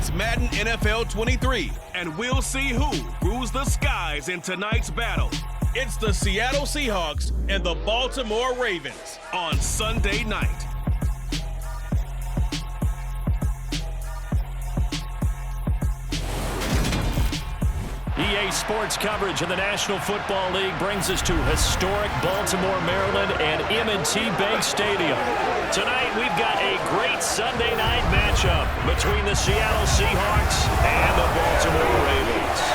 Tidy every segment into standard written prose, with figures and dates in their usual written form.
It's Madden NFL 23, and we'll see who rules the skies in tonight's battle. It's the Seattle Seahawks and the Baltimore Ravens on Sunday night. EA Sports coverage of the National Football League brings us to historic Baltimore, Maryland and M&T Bank Stadium. Tonight, we've got a great Sunday night matchup between the Seattle Seahawks and the Baltimore Ravens.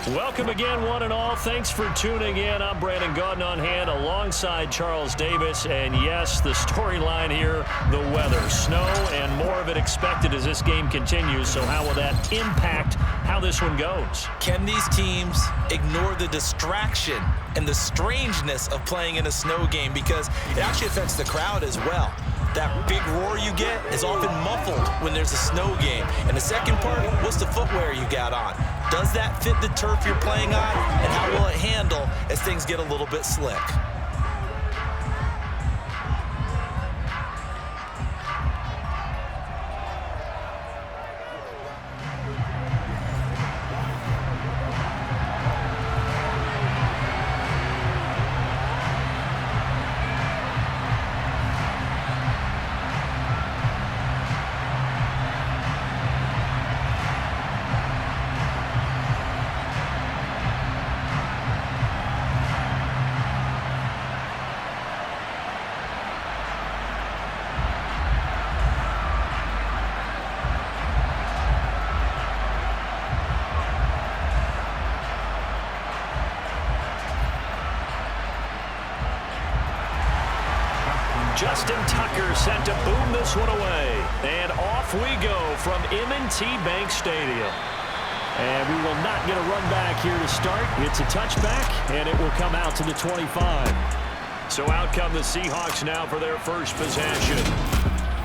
Welcome again, one and all. Thanks for tuning in. I'm Brandon Gaudin on hand alongside Charles Davis. And yes, the storyline here, the weather. Snow and more of it expected as this game continues. So how will that impact how this one goes? Can these teams ignore the distraction and the strangeness of playing in a snow game? Because it actually affects the crowd as well. That big roar you get is often muffled when there's a snow game. And the second part, what's the footwear you got on? Does that fit the turf you're playing on? And how will it handle as things get a little bit slick? Justin Tucker sent to boom this one away. And off we go from M&T Bank Stadium. And we will not get a run back here to start. It's a touchback, and it will come out to the 25. So out come the Seahawks now for their first possession.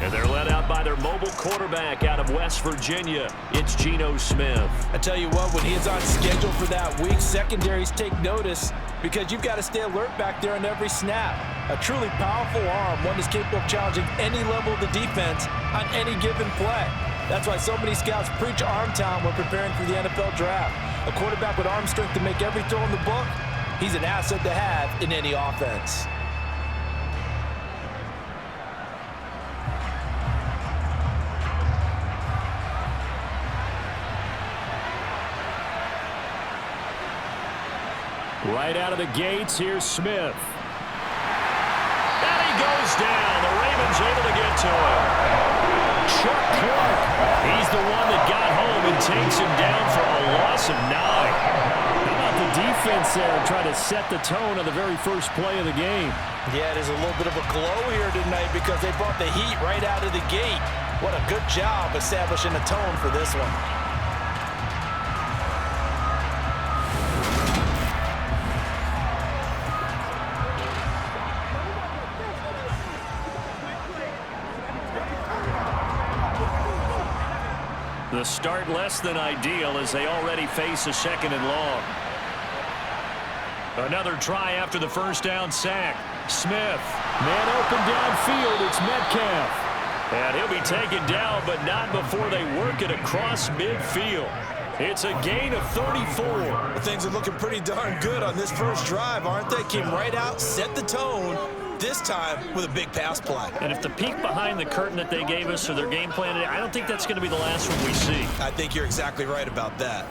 And they're led out by their mobile quarterback out of West Virginia. It's Geno Smith. I tell you what, when he's on schedule for that week, secondaries take notice because you've got to stay alert back there on every snap. A truly powerful arm, one that's capable of challenging any level of the defense on any given play. That's why so many scouts preach arm talent when preparing for the NFL draft. A quarterback with arm strength to make every throw in the book, he's an asset to have in any offense. Right out of the gates, here's Smith. And he goes down. The Ravens able to get to him. Chuck Clark, he's the one that got home and takes him down for a loss of 9. How about the defense there trying to set the tone of the very first play of the game? Yeah, there's a little bit of a glow here tonight because they brought the heat right out of the gate. What a good job establishing a tone for this one. The start less than ideal as they already face a 2nd and long. Another try after the first down sack. Smith. Man open downfield. It's Metcalf. And he'll be taken down, but not before they work it across midfield. It's a gain of 34. Well, things are looking pretty darn good on this first drive, aren't they? Came right out, set the tone, this time with a big pass play. And if the peek behind the curtain that they gave us or their game plan, I don't think that's going to be the last one we see. I think you're exactly right about that.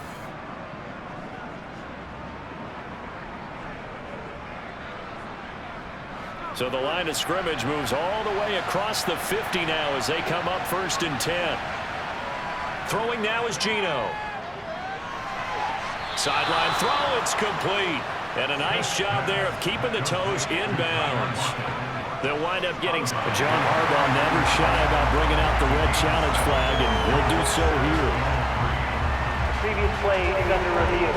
So the line of scrimmage moves all the way across the 50 now as they come up 1st and 10. Throwing now is Geno. Sideline throw, it's complete. And a nice job there of keeping the toes inbounds. They'll wind up getting... John Harbaugh never shy about bringing out the red challenge flag, and he'll do so here. Previous play is under review.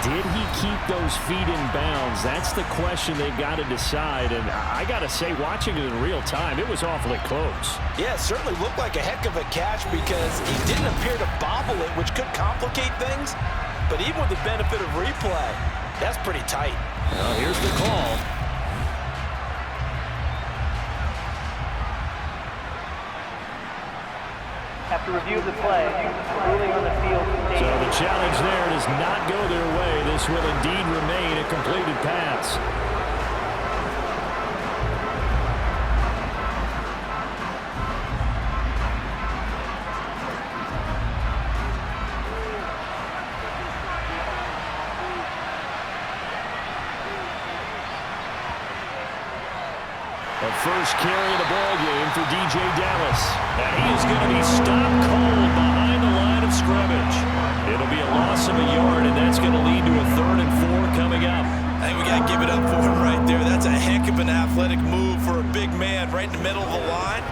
Did he keep those feet in bounds? That's the question they've got to decide. And I got to say, watching it in real time, it was awfully close. Yeah, it certainly looked like a heck of a catch because he didn't appear to bobble it, which could complicate things. But even with the benefit of replay, That's pretty tight. Well, here's the call. After review of the play, ruling on the field. So the challenge there does not go their way. This will indeed remain a completed pass. The first carry of the ball game for DJ Dallas. And he is going to be stopped cold behind the line of scrimmage. It'll be a loss of a yard, and that's going to lead to a 3rd and 4 coming up. I think we got to give it up for him right there. That's a heck of an athletic move for a big man right in the middle of the line.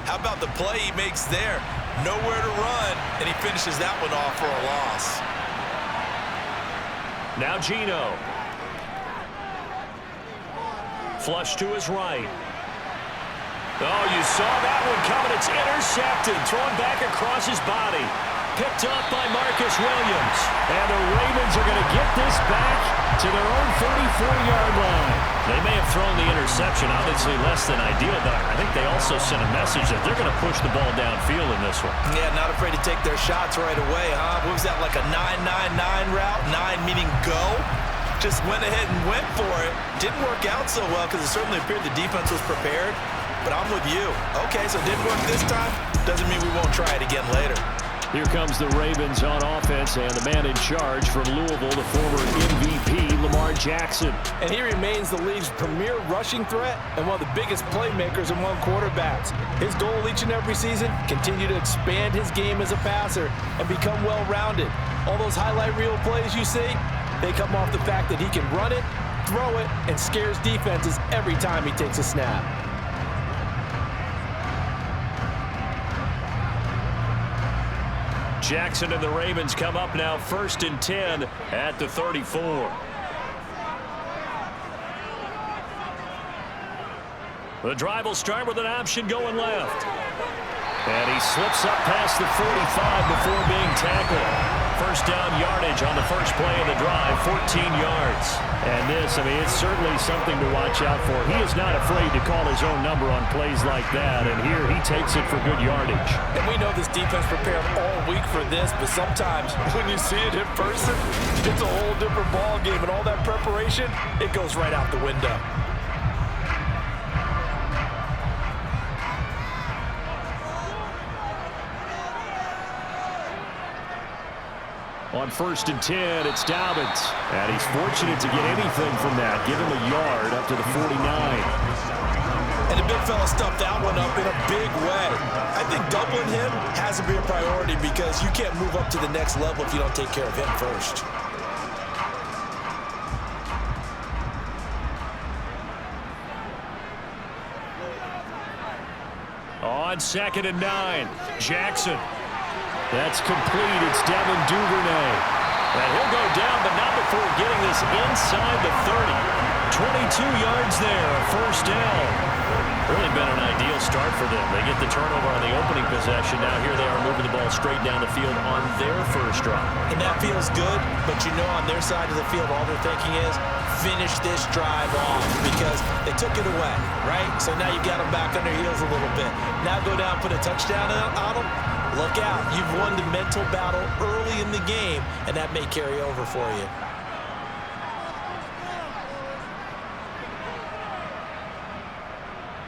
How about the play he makes there? Nowhere to run, and he finishes that one off for a loss. Now Gino. Flush to his right. Oh, you saw that one coming. It's intercepted. Thrown back across his body. Picked up by Marcus Williams. And the Ravens are going to get this back to their own 34-yard line. They may have thrown the interception, obviously less than ideal, but I think they also sent a message that they're going to push the ball downfield in this one. Yeah, not afraid to take their shots right away, huh? What was that, like a 9-9-9 route? 9 meaning go? Just went ahead and went for it. Didn't work out so well because it certainly appeared the defense was prepared. But I'm with you. Okay, so it didn't work this time. Doesn't mean we won't try it again later. Here comes the Ravens on offense, and the man in charge from Louisville, the former MVP, Lamar Jackson. And he remains the league's premier rushing threat and one of the biggest playmakers among quarterbacks. His goal each and every season, continue to expand his game as a passer and become well-rounded. All those highlight reel plays you see, they come off the fact that he can run it, throw it, and scares defenses every time he takes a snap. Jackson and the Ravens come up now 1st and 10 at the 34. The drive will start with an option going left. And he slips up past the 45 before being tackled. First down yardage on the first play of the drive, 14 yards. And this, I mean, it's certainly something to watch out for. He is not afraid to call his own number on plays like that, and here he takes it for good yardage. And we know this defense prepared all week for this, but sometimes when you see it in person, it's a whole different ball game, and all that preparation, it goes right out the window. On 1st and 10, it's Dobbins. And he's fortunate to get anything from that. Give him a yard up to the 49. And the big fella stuffed that one up in a big way. I think doubling him has to be a priority because you can't move up to the next level if you don't take care of him first. On 2nd and 9, Jackson. That's complete. It's Devin Duvernay. And he'll go down, but not before getting this inside the 30. 22 yards there, a first down. Really been an ideal start for them. They get the turnover on the opening possession. Now here they are moving the ball straight down the field on their first drive. And that feels good, but you know on their side of the field all they're thinking is finish this drive off because they took it away, right? So now you got them back on their heels a little bit. Now go down, put a touchdown on them. Look out. You've won the mental battle early in the game, and that may carry over for you.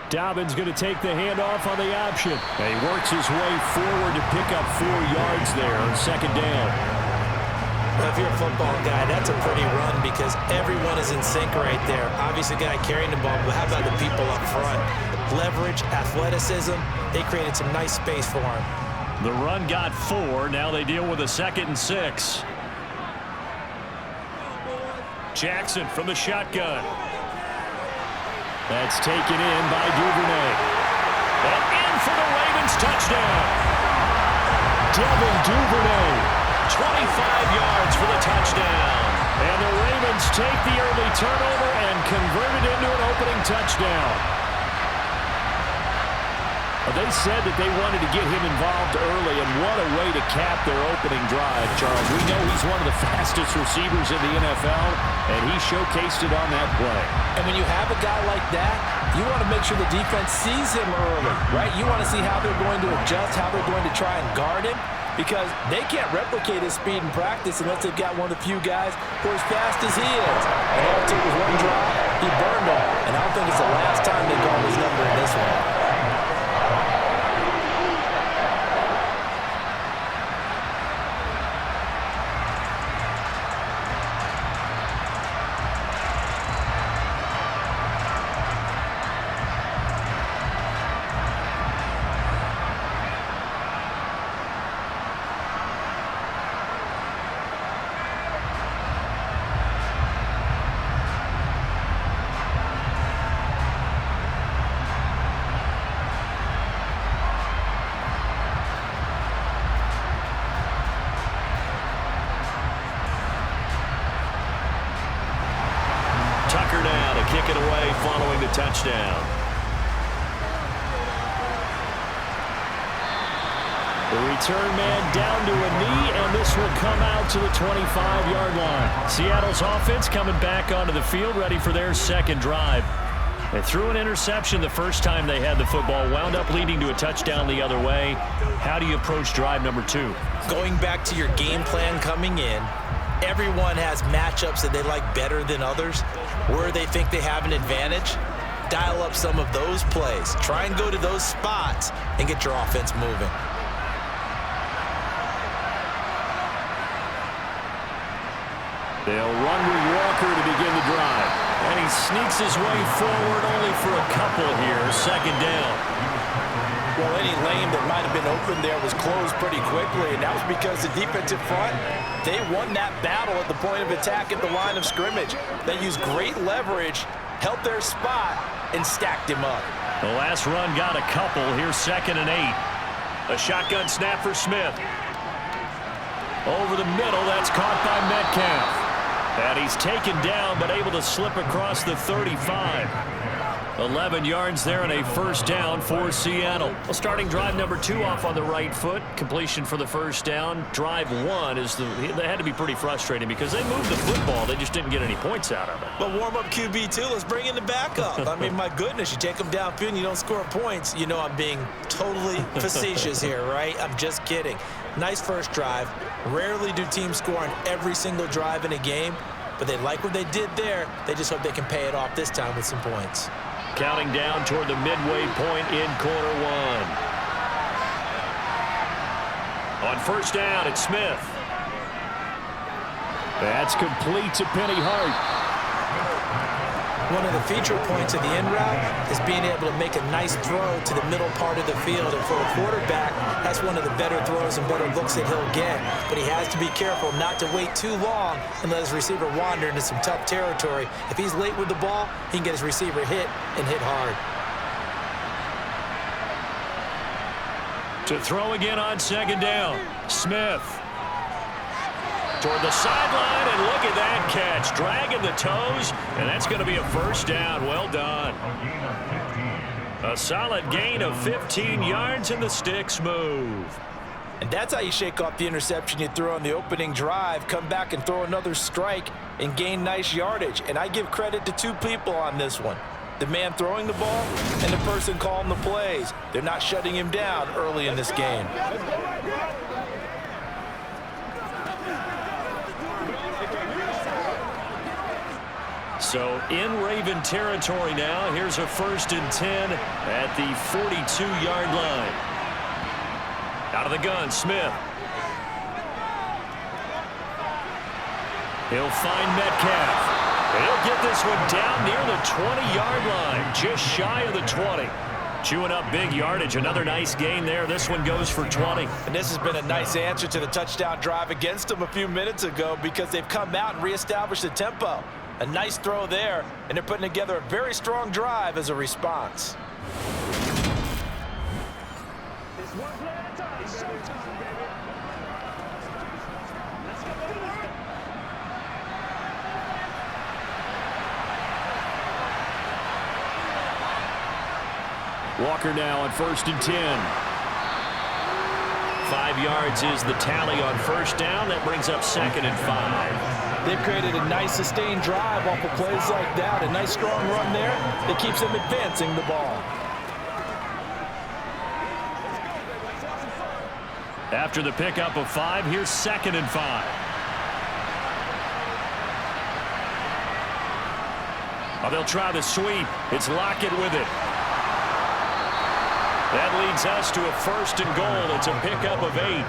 Dobbins going to take the handoff on the option. And he works his way forward to pick up 4 yards there on 2nd down. Well, if you're a football guy, that's a pretty run because everyone is in sync right there. Obviously, the guy carrying the ball, but how about the people up front? Leverage, athleticism, they created some nice space for him. The run got 4. Now they deal with a 2nd and 6. Jackson from the shotgun. That's taken in by Duvernay. And in for the Ravens touchdown. Devin Duvernay, 25 yards for the touchdown. And the Ravens take the early turnover and convert it into an opening touchdown. They said that they wanted to get him involved early, and what a way to cap their opening drive, Charles. We know he's one of the fastest receivers in the NFL, and he showcased it on that play. And when you have a guy like that, you want to make sure the defense sees him early, right? You want to see how they're going to adjust, how they're going to try and guard him, because they can't replicate his speed in practice unless they've got one of the few guys who are as fast as he is. And all it took was one drive, he burned him, and I don't think it's the last time they call his number in this one. Kick it away following the touchdown. The return man down to a knee, and this will come out to the 25-yard line. Seattle's offense coming back onto the field, ready for their second drive. They threw an interception the first time they had the football, wound up leading to a touchdown the other way. How do you approach drive number 2? Going back to your game plan coming in, everyone has matchups that they like better than others. Where they think they have an advantage, dial up some of those plays. Try and go to those spots and get your offense moving. They'll run with Walker to begin the drive. And he sneaks his way forward only for a couple here. Second down. Well, any lane that might have been open there was closed pretty quickly, and that was because the defensive front, they won that battle at the point of attack at the line of scrimmage. They used great leverage, held their spot, and stacked him up. The last run got a couple. Here's 2nd and 8. A shotgun snap for Smith. Over the middle, that's caught by Metcalf. And he's taken down, but able to slip across the 35. 11 yards there and a first down for Seattle. Well, starting drive number 2 off on the right foot. Completion for the first down. Drive 1 they had to be pretty frustrating because they moved the football. They just didn't get any points out of it. But warm up QB2, let's bring in the backup. I mean, my goodness, you take them downfield and you don't score points. You know I'm being totally facetious here, right? I'm just kidding. Nice first drive. Rarely do teams score on every single drive in a game, but they like what they did there. They just hope they can pay it off this time with some points. Counting down toward the midway point in quarter 1. On first down, it's Smith. That's complete to Penny Hart. One of the feature points of the in route is being able to make a nice throw to the middle part of the field. And for a quarterback, that's one of the better throws and better looks that he'll get. But he has to be careful not to wait too long and let his receiver wander into some tough territory. If he's late with the ball, he can get his receiver hit and hit hard. To throw again on 2nd down, Smith. Toward the sideline, and look at that catch. Dragging the toes, and that's going to be a first down. Well done. A solid gain of 15 yards, and the sticks move. And that's how you shake off the interception you threw on the opening drive, come back and throw another strike and gain nice yardage. And I give credit to 2 people on this one. The man throwing the ball and the person calling the plays. They're not shutting him down early in this game. So in Raven territory now. Here's a 1st and 10 at the 42-yard line. Out of the gun, Smith. He'll find Metcalf. He'll get this one down near the 20-yard line, just shy of the 20. Chewing up big yardage. Another nice gain there. This one goes for 20. And this has been a nice answer to the touchdown drive against them a few minutes ago because they've come out and reestablished the tempo. A nice throw there, and they're putting together a very strong drive as a response. Walker now on 1st and 10. 5 yards is the tally on first down. That brings up 2nd and 5. They've created a nice sustained drive off of plays like that. A nice strong run there that keeps them advancing the ball. After the pickup of 5, here's 2nd and 5. Oh, they'll try the sweep. It's Lockett with it. That leads us to a 1st and goal. It's a pickup of 8.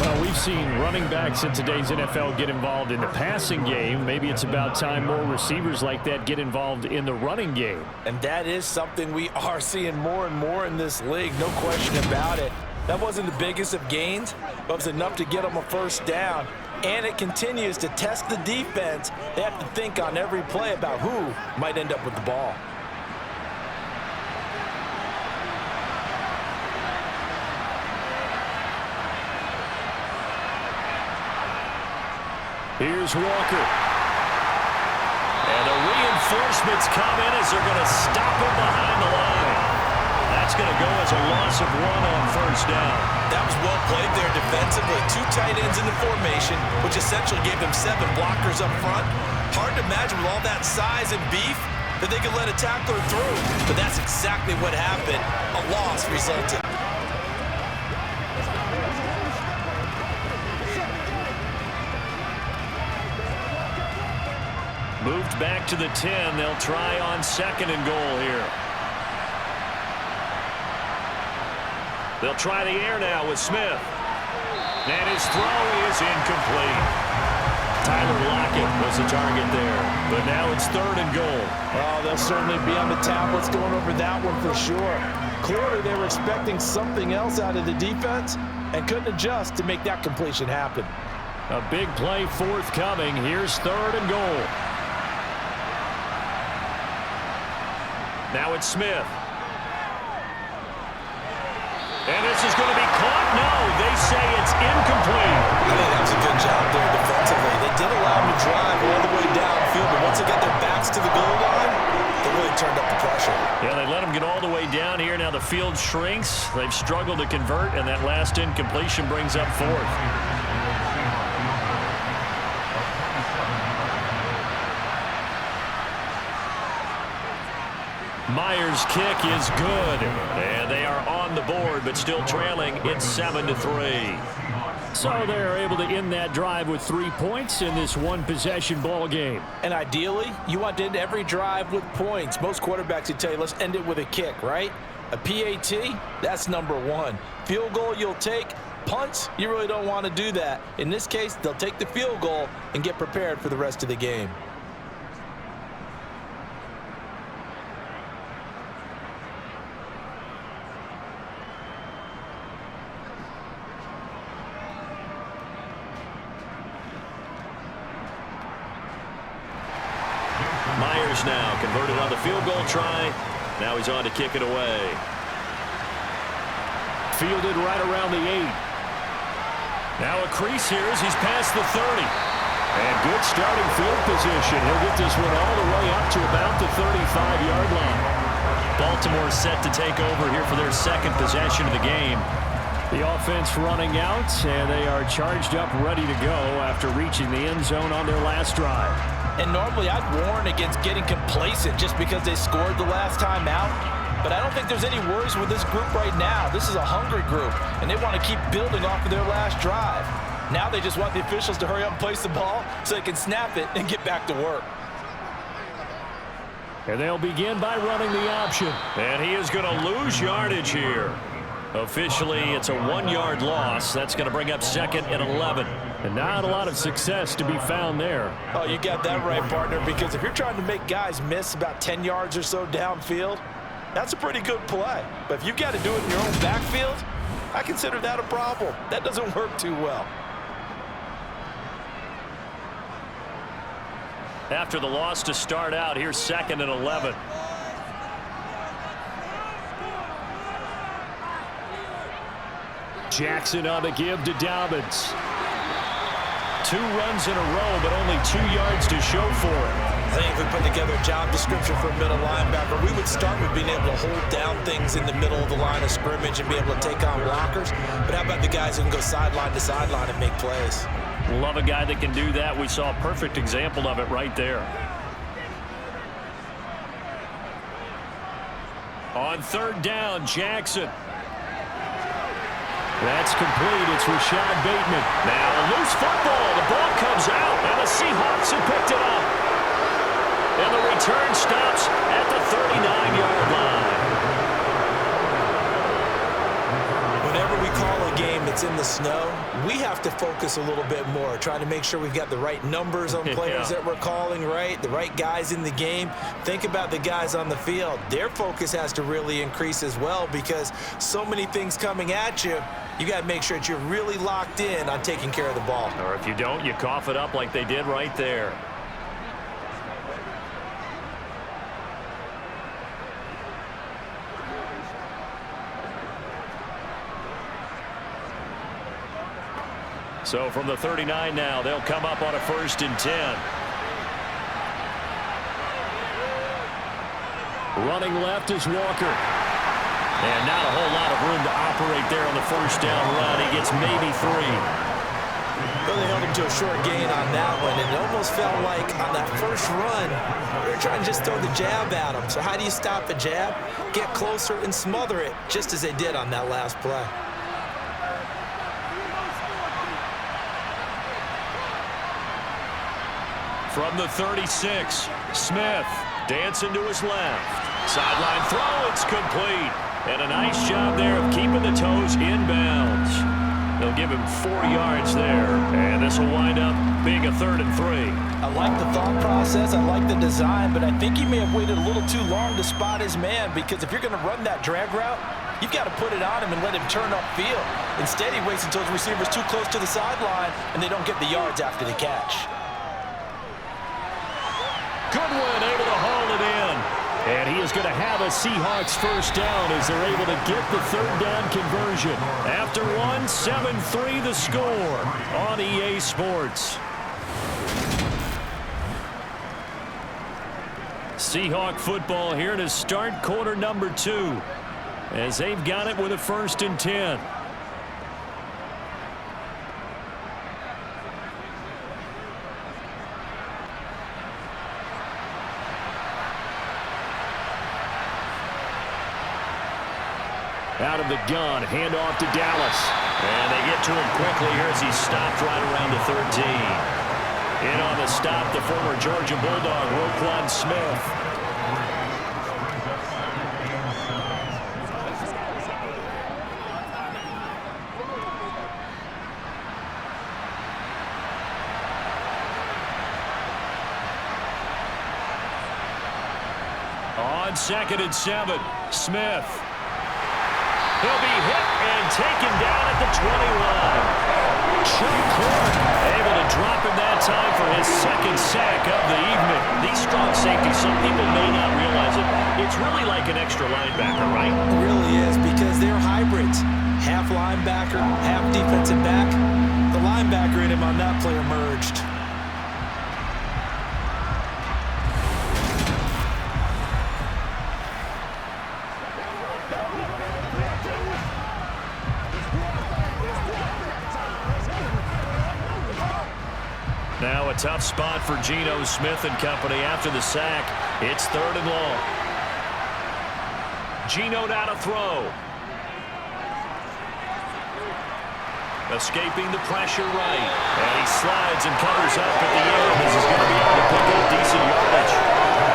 Well, we've seen running backs in today's NFL get involved in the passing game. Maybe it's about time more receivers like that get involved in the running game. And that is something we are seeing more and more in this league, no question about it. That wasn't the biggest of gains, but it was enough to get them a 1st down. And it continues to test the defense. They have to think on every play about who might end up with the ball. Here's Walker. And the reinforcements come in as they're going to stop him behind the line. That's going to go as a loss of 1 on 1st down. That was well played there defensively. 2 tight ends in the formation, which essentially gave them 7 blockers up front. Hard to imagine with all that size and beef that they could let a tackler through. But that's exactly what happened. A loss resulted. Moved back to the 10. They'll try on 2nd and goal here. They'll try the air now with Smith. And his throw is incomplete. Tyler Lockett was the target there. But now it's 3rd and goal. Oh, they'll certainly be on the tablets going over that one for sure. Clearly they were expecting something else out of the defense and couldn't adjust to make that completion happen. A big play forthcoming. Here's 3rd and goal. Now it's Smith. And this is going to be caught. No, they say it's incomplete. I think that was a good job there defensively. They did allow them to drive all the way downfield, but once they got their backs to the goal line, they really turned up the pressure. Yeah, they let them get all the way down here. Now the field shrinks. They've struggled to convert, and that last incompletion brings up 4th. Myers' kick is good, and they are on the board, but still trailing. It's 7-3. So they're able to end that drive with 3 points in this one-possession ball game. And ideally, you want to end every drive with points. Most quarterbacks would tell you, let's end it with a kick, right? A PAT, that's number 1. Field goal you'll take. Punts, you really don't want to do that. In this case, they'll take the field goal and get prepared for the rest of the game. Myers now converted on the field goal try. Now he's on to kick it away. Fielded right around the 8. Now a crease here as he's past the 30. And good starting field position. He'll get this one all the way up to about the 35-yard line. Baltimore set to take over here for their 2nd possession of the game. The offense running out, and they are charged up, ready to go after reaching the end zone on their last drive. And normally I'd warn against getting complacent just because they scored the last time out. But I don't think there's any worries with this group right now. This is a hungry group, and they want to keep building off of their last drive. Now they just want the officials to hurry up and place the ball so they can snap it and get back to work. And they'll begin by running the option. And he is going to lose yardage here. Officially, it's a 1-yard loss. That's going to bring up 2nd and 11. And not a lot of success to be found there. Oh, you got that right, partner, because if you're trying to make guys miss about 10 yards or so downfield, that's a pretty good play. But if you've got to do it in your own backfield, I consider that a problem. That doesn't work too well. After the loss to start out, here's 2nd and 11. Jackson on the give to Dobbins. 2 runs in a row, but only 2 yards to show for it. I think if we put together a job description for a middle linebacker, we would start with being able to hold down things in the middle of the line of scrimmage and be able to take on blockers. But how about the guys who can go sideline to sideline and make plays? Love a guy that can do that. We saw a perfect example of it right there. On 3rd down, Jackson. That's complete. It's Rashad Bateman. Now a loose football. The ball comes out, and the Seahawks have picked it up. And the return stops at the 39-yard line. Whenever we call a game that's in the snow, we have to focus a little bit more, trying to make sure we've got the right numbers on players that we're calling, right? The right guys in the game. Think about the guys on the field. Their focus has to really increase as well because so many things coming at you. You got to make sure that you're really locked in on taking care of the ball. Or if you don't, you cough it up like they did right there. So from the 39 now, they'll come up on a 1st and 10. Running left is Walker. And not a whole lot of room to operate there on the 1st down run. He gets maybe 3. Really held him to a short gain on that one, and it almost felt like on that first run, they were trying to just throw the jab at him. So how do you stop a jab? Get closer and smother it, just as they did on that last play. From the 36, Smith dancing to his left. Sideline throw, it's complete. And a nice job there of keeping the toes inbounds. They'll give him 4 yards there. And this will wind up being a 3rd and 3. I like the thought process. I like the design. But I think he may have waited a little too long to spot his man, because if you're going to run that drag route, you've got to put it on him and let him turn upfield. Instead, he waits until his receiver's too close to the sideline, and they don't get the yards after the catch. Goodwin able to haul it in. And he is going to have a Seahawks 1st down as they're able to get the 3rd down conversion. After 7-3 the score on EA Sports. Seahawk football here to start quarter number 2 as they've got it with a 1st and 10. Out of the gun, handoff to Dallas. And they get to him quickly here as he's stopped right around the 13. In on the stop, the former Georgia Bulldog, Roquan Smith. On 2nd and 7, Smith. He'll be hit and taken down at the 21. Chuck Clark able to drop him that time for his 2nd sack of the evening. These strong safeties, some people may not realize it. It's really like an extra linebacker, right? It really is, because they're hybrids. Half linebacker, half defensive back. The linebacker in him on that play emerged. Now a tough spot for Geno Smith and company after the sack. It's 3rd and long. Geno now to throw. Escaping the pressure right. And he slides and covers up at the end as he's going to be able to pick up decent yardage.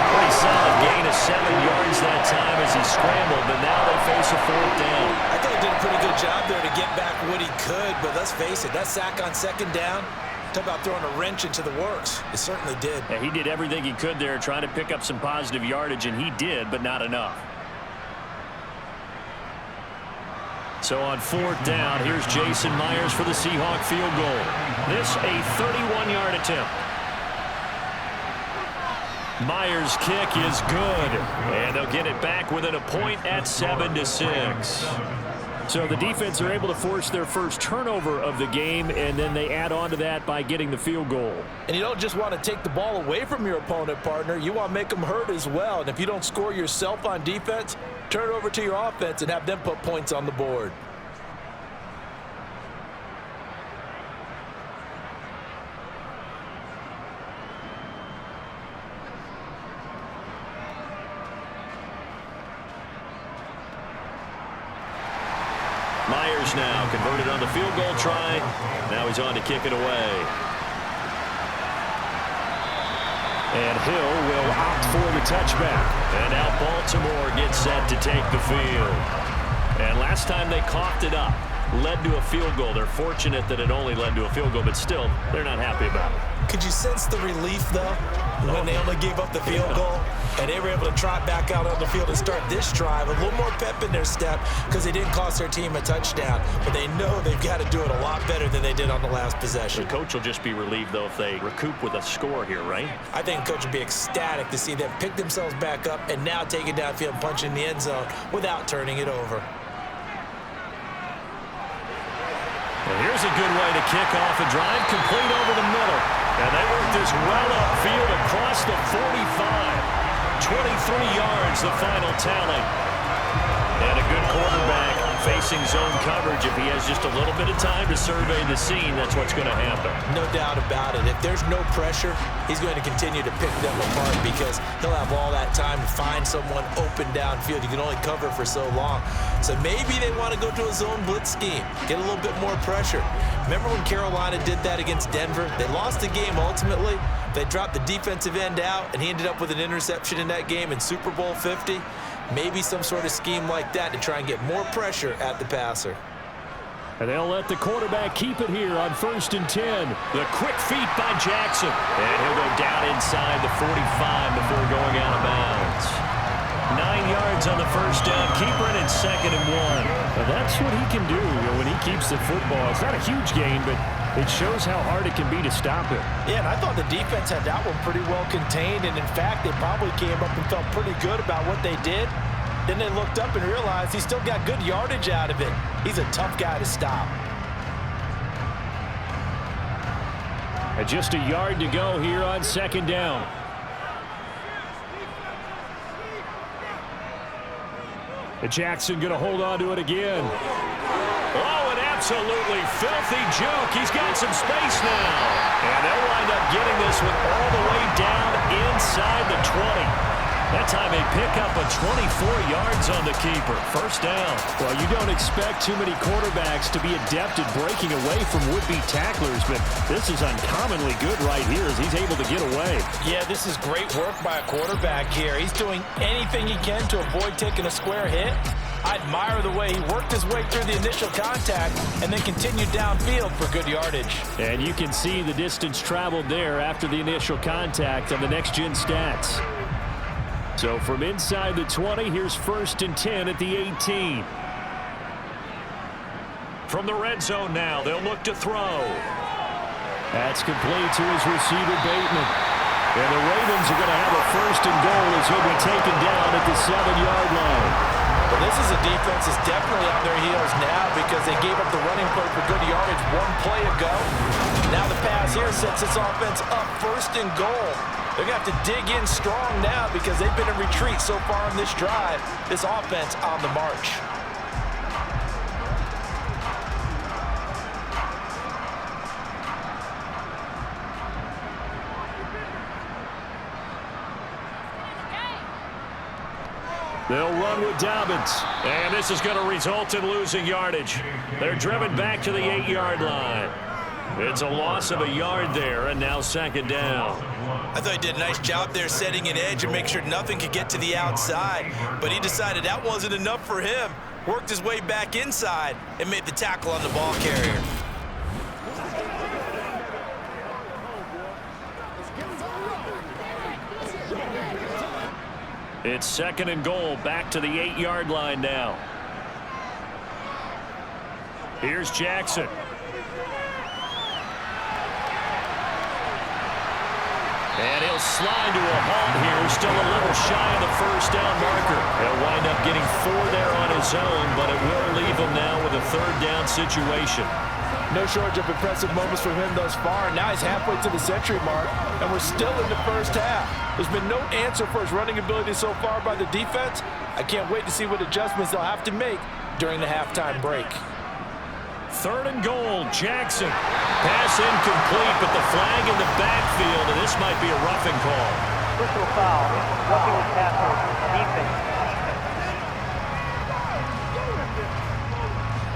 Pretty solid gain of 7 yards that time as he scrambled, but now they face a 4th down. I thought he did a pretty good job there to get back what he could, but let's face it, that sack on 2nd down, talk about throwing a wrench into the works. It certainly did. Yeah, he did everything he could there trying to pick up some positive yardage, and he did, but not enough. So on 4th down, here's Jason Myers for the Seahawk field goal. This a 31-yard attempt. Myers' kick is good, and they'll get it back within a point at 7-6. So the defense are able to force their first turnover of the game, and then they add on to that by getting the field goal. And you don't just want to take the ball away from your opponent, partner. You want to make them hurt as well. And if you don't score yourself on defense, turn it over to your offense and have them put points on the board. Myers now converted on the field goal try. Now he's on to kick it away. And Hill will opt for the touchback. And now Baltimore gets set to take the field. And last time they coughed it up, led to a field goal. They're fortunate that it only led to a field goal, but still, they're not happy about it. Could you sense the relief, though, when they only gave up the field goal? And they were able to trot back out on the field and start this drive. A little more pep in their step because they didn't cost their team a touchdown. But they know they've got to do it a lot better than they did on the last possession. The coach will just be relieved, though, if they recoup with a score here, right? I think the coach will be ecstatic to see them pick themselves back up and now take it downfield and punch in the end zone without turning it over. And here's a good way to kick off a drive, complete over the middle. And they work this well upfield across the 45. 23 yards, the final tally. And a good quarterback facing zone coverage. If he has just a little bit of time to survey the scene, that's what's going to happen. No doubt about it. If there's no pressure, he's going to continue to pick them apart because he'll have all that time to find someone open downfield. You can only cover for so long. So maybe they want to go to a zone blitz scheme, get a little bit more pressure. Remember when Carolina did that against Denver? They lost the game ultimately. They dropped the defensive end out, and he ended up with an interception in that game in Super Bowl 50. Maybe some sort of scheme like that to try and get more pressure at the passer. And they'll let the quarterback keep it here on 1st and 10. The quick feet by Jackson. And he'll go down inside the 45 before going out of bounds. 9 yards on the first down. Keeper in 2nd and 1. Well, that's what he can do when he keeps the football. It's not a huge gain, but it shows how hard it can be to stop him. Yeah, and I thought the defense had that one pretty well contained, and in fact, they probably came up and felt pretty good about what they did. Then they looked up and realized he still got good yardage out of it. He's a tough guy to stop. And just a yard to go here on 2nd down. And Jackson going to hold on to it again. Oh, an absolutely filthy joke. He's got some space now. And they'll wind up getting this one all the way down inside the 20. That time they pick up a 24 yards on the keeper. First down. Well, you don't expect too many quarterbacks to be adept at breaking away from would-be tacklers, but this is uncommonly good right here as he's able to get away. Yeah, this is great work by a quarterback here. He's doing anything he can to avoid taking a square hit. I admire the way he worked his way through the initial contact and then continued downfield for good yardage. And you can see the distance traveled there after the initial contact on the next-gen stats. So from inside the 20, here's 1st and 10 at the 18. From the red zone now, they'll look to throw. That's complete to his receiver, Bateman. And the Ravens are going to have a 1st and goal as he'll be taken down at the 7-yard line. Well, this is a defense that's definitely on their heels now because they gave up the running play for good yardage one play ago. Now the pass here sets this offense up 1st and goal. They're going to have to dig in strong now because they've been in retreat so far in this drive. This offense on the march. They'll run with Dobbins. And this is going to result in losing yardage. They're driven back to the 8-yard line. It's a loss of a yard there, and now 2nd down. I thought he did a nice job there setting an edge and make sure nothing could get to the outside. But he decided that wasn't enough for him. Worked his way back inside and made the tackle on the ball carrier. It's 2nd and goal, back to the 8-yard line now. Here's Jackson. And he'll slide to a halt here, still a little shy of the first down marker. He'll wind up getting 4 there on his own, but it will leave him now with a third down situation. No shortage of impressive moments from him thus far. Now he's halfway to the century mark, and we're still in the first half. There's been no answer for his running ability so far by the defense. I can't wait to see what adjustments they'll have to make during the halftime break. 3rd and goal, Jackson. Pass incomplete, but the flag in the backfield, and this might be a roughing call. Personal foul. Roughing the passer. Defense.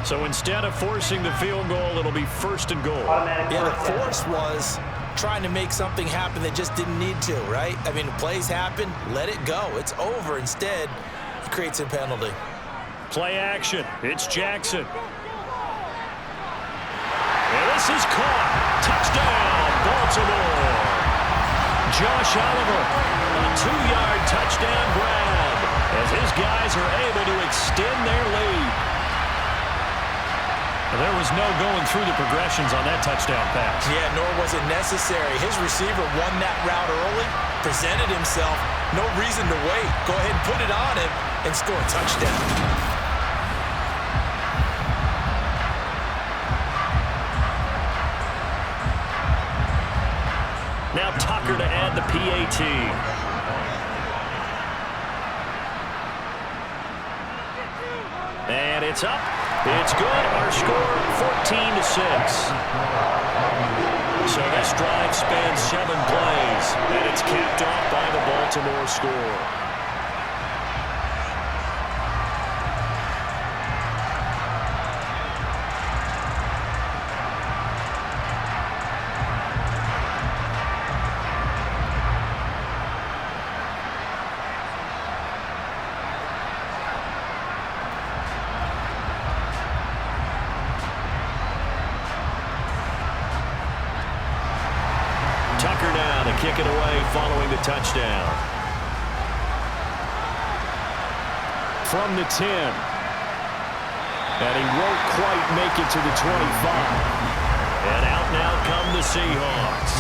So instead of forcing the field goal, it'll be 1st and goal. Yeah, the force was trying to make something happen that just didn't need to, right? I mean, plays happen, let it go. It's over. Instead, it creates a penalty. Play action. It's Jackson. And this is caught. Touchdown, Baltimore. Josh Oliver, a 2-yard touchdown grab as his guys are able to extend their lead. There was no going through the progressions on that touchdown pass. Yeah, nor was it necessary. His receiver won that route early, presented himself, no reason to wait. Go ahead and put it on him and score a touchdown. Now Tucker to add the PAT. And it's up. It's good. Our score, 14-6. So this drive spans 7 plays, and it's capped off by the Baltimore score. Tucker now to kick it away following the touchdown. From the 10. And he won't quite make it to the 25. And out now come the Seahawks.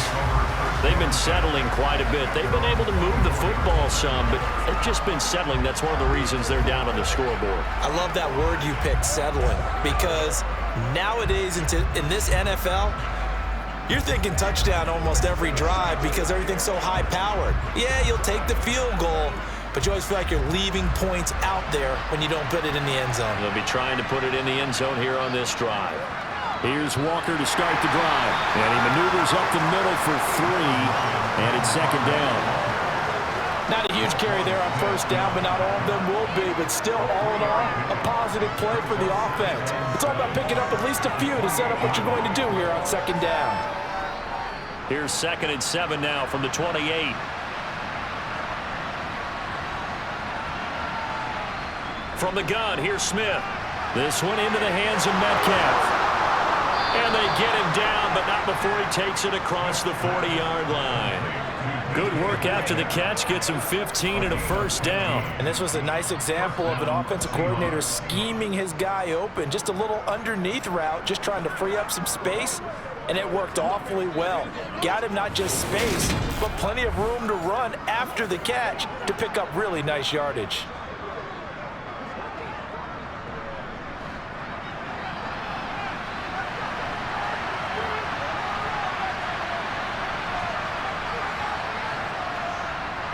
They've been settling quite a bit. They've been able to move the football some, but they've just been settling. That's one of the reasons they're down on the scoreboard. I love that word you picked, settling, because nowadays in this NFL, you're thinking touchdown almost every drive because everything's so high-powered. Yeah, you'll take the field goal, but you always feel like you're leaving points out there when you don't put it in the end zone. They'll be trying to put it in the end zone here on this drive. Here's Walker to start the drive. And he maneuvers up the middle for 3, and it's 2nd down. Not a huge carry there on 1st down, but not all of them will be. But still, all in all, a positive play for the offense. It's all about picking up at least a few to set up what you're going to do here on 2nd down. Here's 2nd and 7 now from the 28. From the gun, here's Smith. This one into the hands of Metcalf. And they get him down, but not before he takes it across the 40-yard line. Good work after the catch, gets him 15 and a 1st down. And this was a nice example of an offensive coordinator scheming his guy open. Just a little underneath route, just trying to free up some space, and it worked awfully well. Got him not just space, but plenty of room to run after the catch to pick up really nice yardage.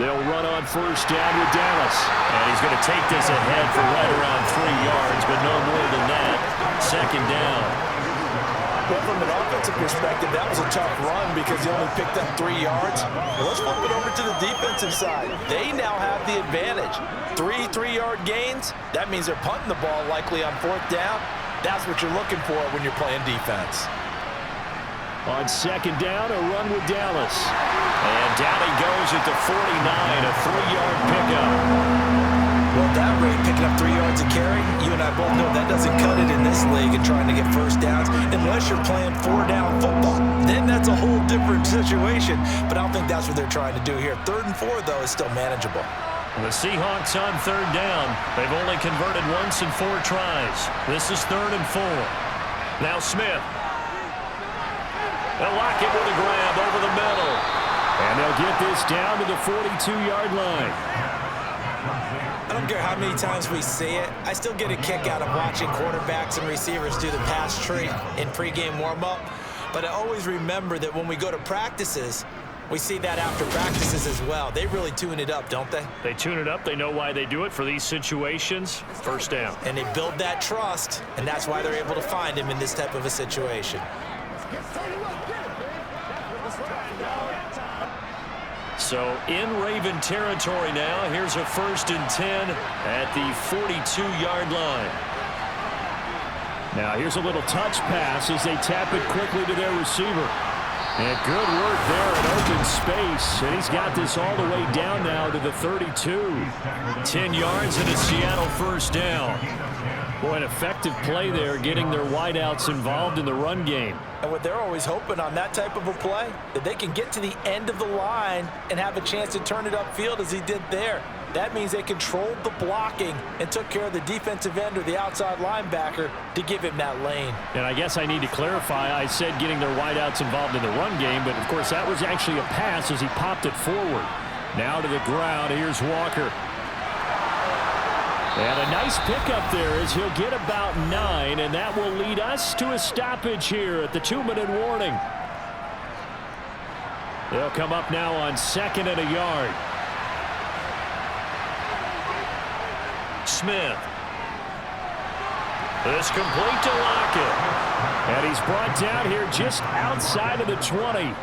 They'll run on 1st down with Dallas. And he's going to take this ahead for right around 3 yards, but no more than that. 2nd down. Well, from an offensive perspective, that was a tough run because he only picked up 3 yards. Well, let's flip it over to the defensive side. They now have the advantage. 3 3-yard gains. That means they're punting the ball likely on 4th down. That's what you're looking for when you're playing defense. On 2nd down, a run with Dallas. And down he goes at the 49, a 3-yard pickup. Well, at that rate, picking up 3 yards a carry, you and I both know that doesn't cut it in this league and trying to get 1st downs unless you're playing 4-down football. Then that's a whole different situation, but I don't think that's what they're trying to do here. 3rd and 4, though, is still manageable. The Seahawks on 3rd down. They've only converted once in 4 tries. This is 3rd and 4. Now Smith. They'll lock it with a grab over the middle. And they'll get this down to the 42-yard line. I don't care how many times we see it, I still get a kick out of watching quarterbacks and receivers do the pass tree in pregame warm-up. But I always remember that when we go to practices, we see that after practices as well. They really tune it up, don't they? They tune it up. They know why they do it for these situations. First down. And they build that trust, and that's why they're able to find him in this type of a situation. So in Raven territory now. Here's a 1st and 10 at the 42-yard line. Now here's a little touch pass as they tap it quickly to their receiver. And good work there in open space. And he's got this all the way down now to the 32. 10 yards and a Seattle first down. Boy, an effective play there, getting their wideouts involved in the run game. And what they're always hoping on that type of a play, that they can get to the end of the line and have a chance to turn it upfield as he did there. That means they controlled the blocking and took care of the defensive end or the outside linebacker to give him that lane. And I guess I need to clarify, I said getting their wideouts involved in the run game, but of course that was actually a pass as he popped it forward. Now to the ground, here's Walker. And a nice pickup there as he'll get about 9, and that will lead us to a stoppage here at the 2-minute warning. They'll come up now on 2nd and a yard. Smith. It's complete to Lockett. And he's brought down here just outside of the 20.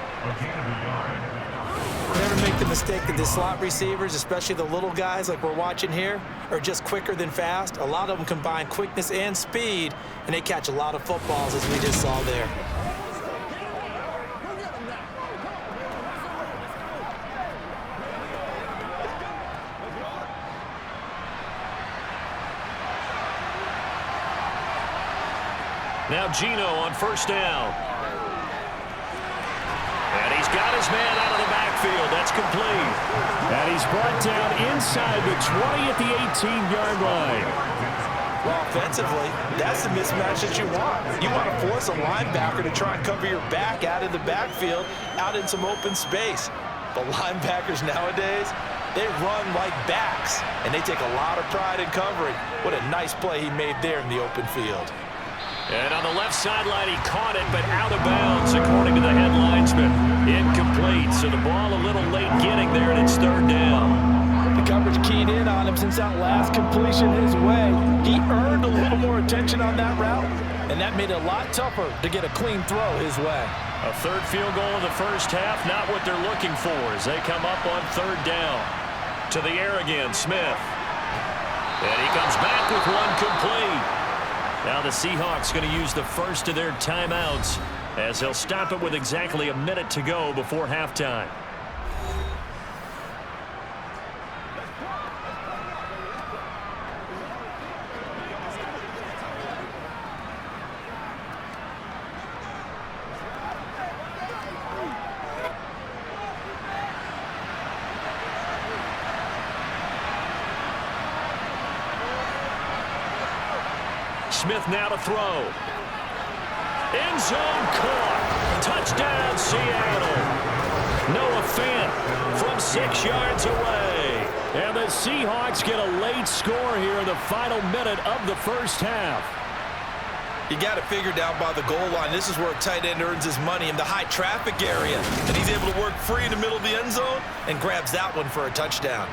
Never make the mistake that the slot receivers, especially the little guys like we're watching here, are just quicker than fast. A lot of them combine quickness and speed, and they catch a lot of footballs, as we just saw there. Now Gino on first down. And he's got his man out of the backfield. That's complete. And he's brought down inside the 20 at the 18-yard line. Well, offensively, that's the mismatch that you want. You want to force a linebacker to try and cover your back out of the backfield, out in some open space. The linebackers nowadays, they run like backs, and they take a lot of pride in covering. What a nice play he made there in the open field. And on the left sideline, he caught it, but out of bounds, according to the head linesman. Incomplete, so the ball a little late getting there, and it's 3rd down. The coverage keyed in on him since that last completion his way. He earned a little more attention on that route, and that made it a lot tougher to get a clean throw his way. A 3rd field goal in the first half, not what they're looking for as they come up on 3rd down. To the air again, Smith. And he comes back with one complete. Now the Seahawks going to use the first of their timeouts as they'll stop it with exactly a minute to go before halftime. Smith now to throw. End zone caught. Touchdown, Seattle. Noah Fant from 6 yards away. And the Seahawks get a late score here in the final minute of the first half. You got it figured out by the goal line. This is where a tight end earns his money in the high traffic area. And he's able to work free in the middle of the end zone and grabs that one for a touchdown.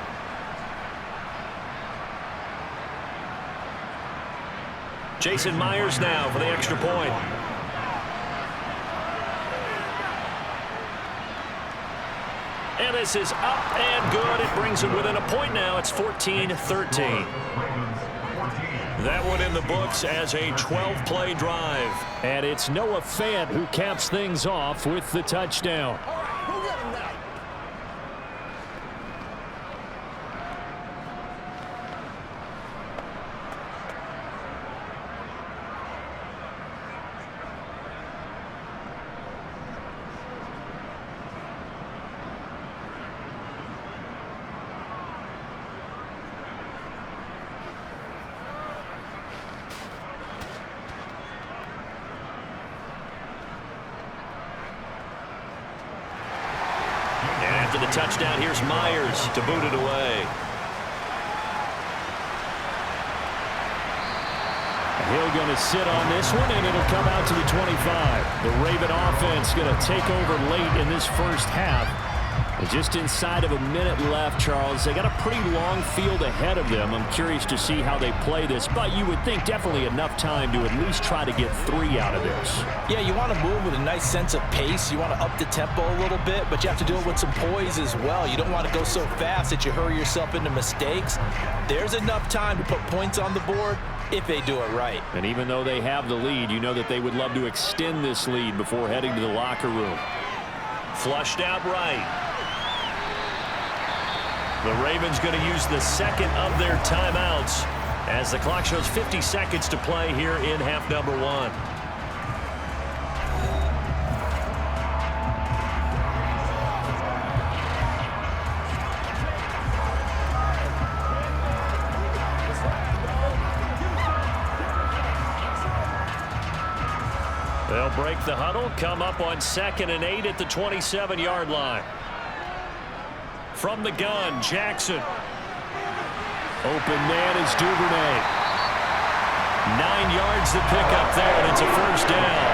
Jason Myers now for the extra point. And this is up and good. It brings him within a point now. It's 14-13. That one in the books as a 12-play drive. And it's Noah Fant who caps things off with the touchdown. the touchdown, here's Myers to boot it away. Hill going to sit on this one, and it'll come out to the 25. The Raven offense going to take over late in this first half. And just inside of a minute left, Charles. They got a pretty long field ahead of them. I'm curious to see how they play this, but you would think definitely enough time to at least try to get 3 out of this. Yeah, you want to move with a nice sense of pace. You want to up the tempo a little bit, but you have to do it with some poise as well. You don't want to go so fast that you hurry yourself into mistakes. There's enough time to put points on the board if they do it right. And even though they have the lead, you know that they would love to extend this lead before heading to the locker room. Flushed out right. The Ravens going to use the second of their timeouts as the clock shows 50 seconds to play here in half number 1. They'll break the huddle, come up on 2nd and 8 at the 27-yard line. From the gun, Jackson. Open man is Duvernay. 9 yards to pick up there, and it's a first down.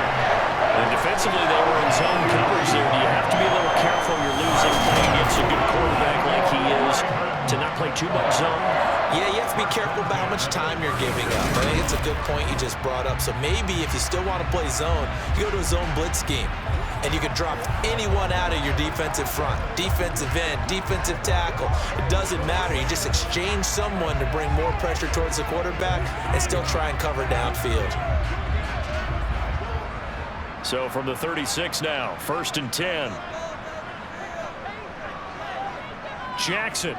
And defensively, they were in zone coverage there. You have to be a little careful. You're losing playing against a good quarterback like he is to not play too much zone. Yeah, you have to be careful about how much time you're giving up. I think it's a good point you just brought up. So maybe if you still want to play zone, you go to a zone blitz scheme. And you can drop anyone out of your defensive front. Defensive end, defensive tackle. It doesn't matter. You just exchange someone to bring more pressure towards the quarterback and still try and cover downfield. So from the 36 now, 1st and 10. Jackson.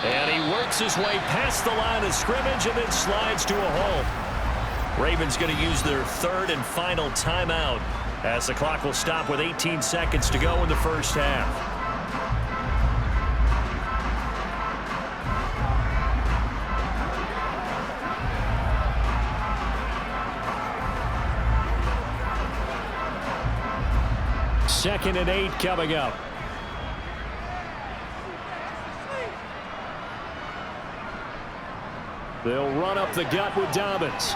And he works his way past the line of scrimmage and then slides to a hole. Ravens going to use their 3rd and final timeout as the clock will stop with 18 seconds to go in the first half. Second and 8 coming up. They'll run up the gut with Dobbins.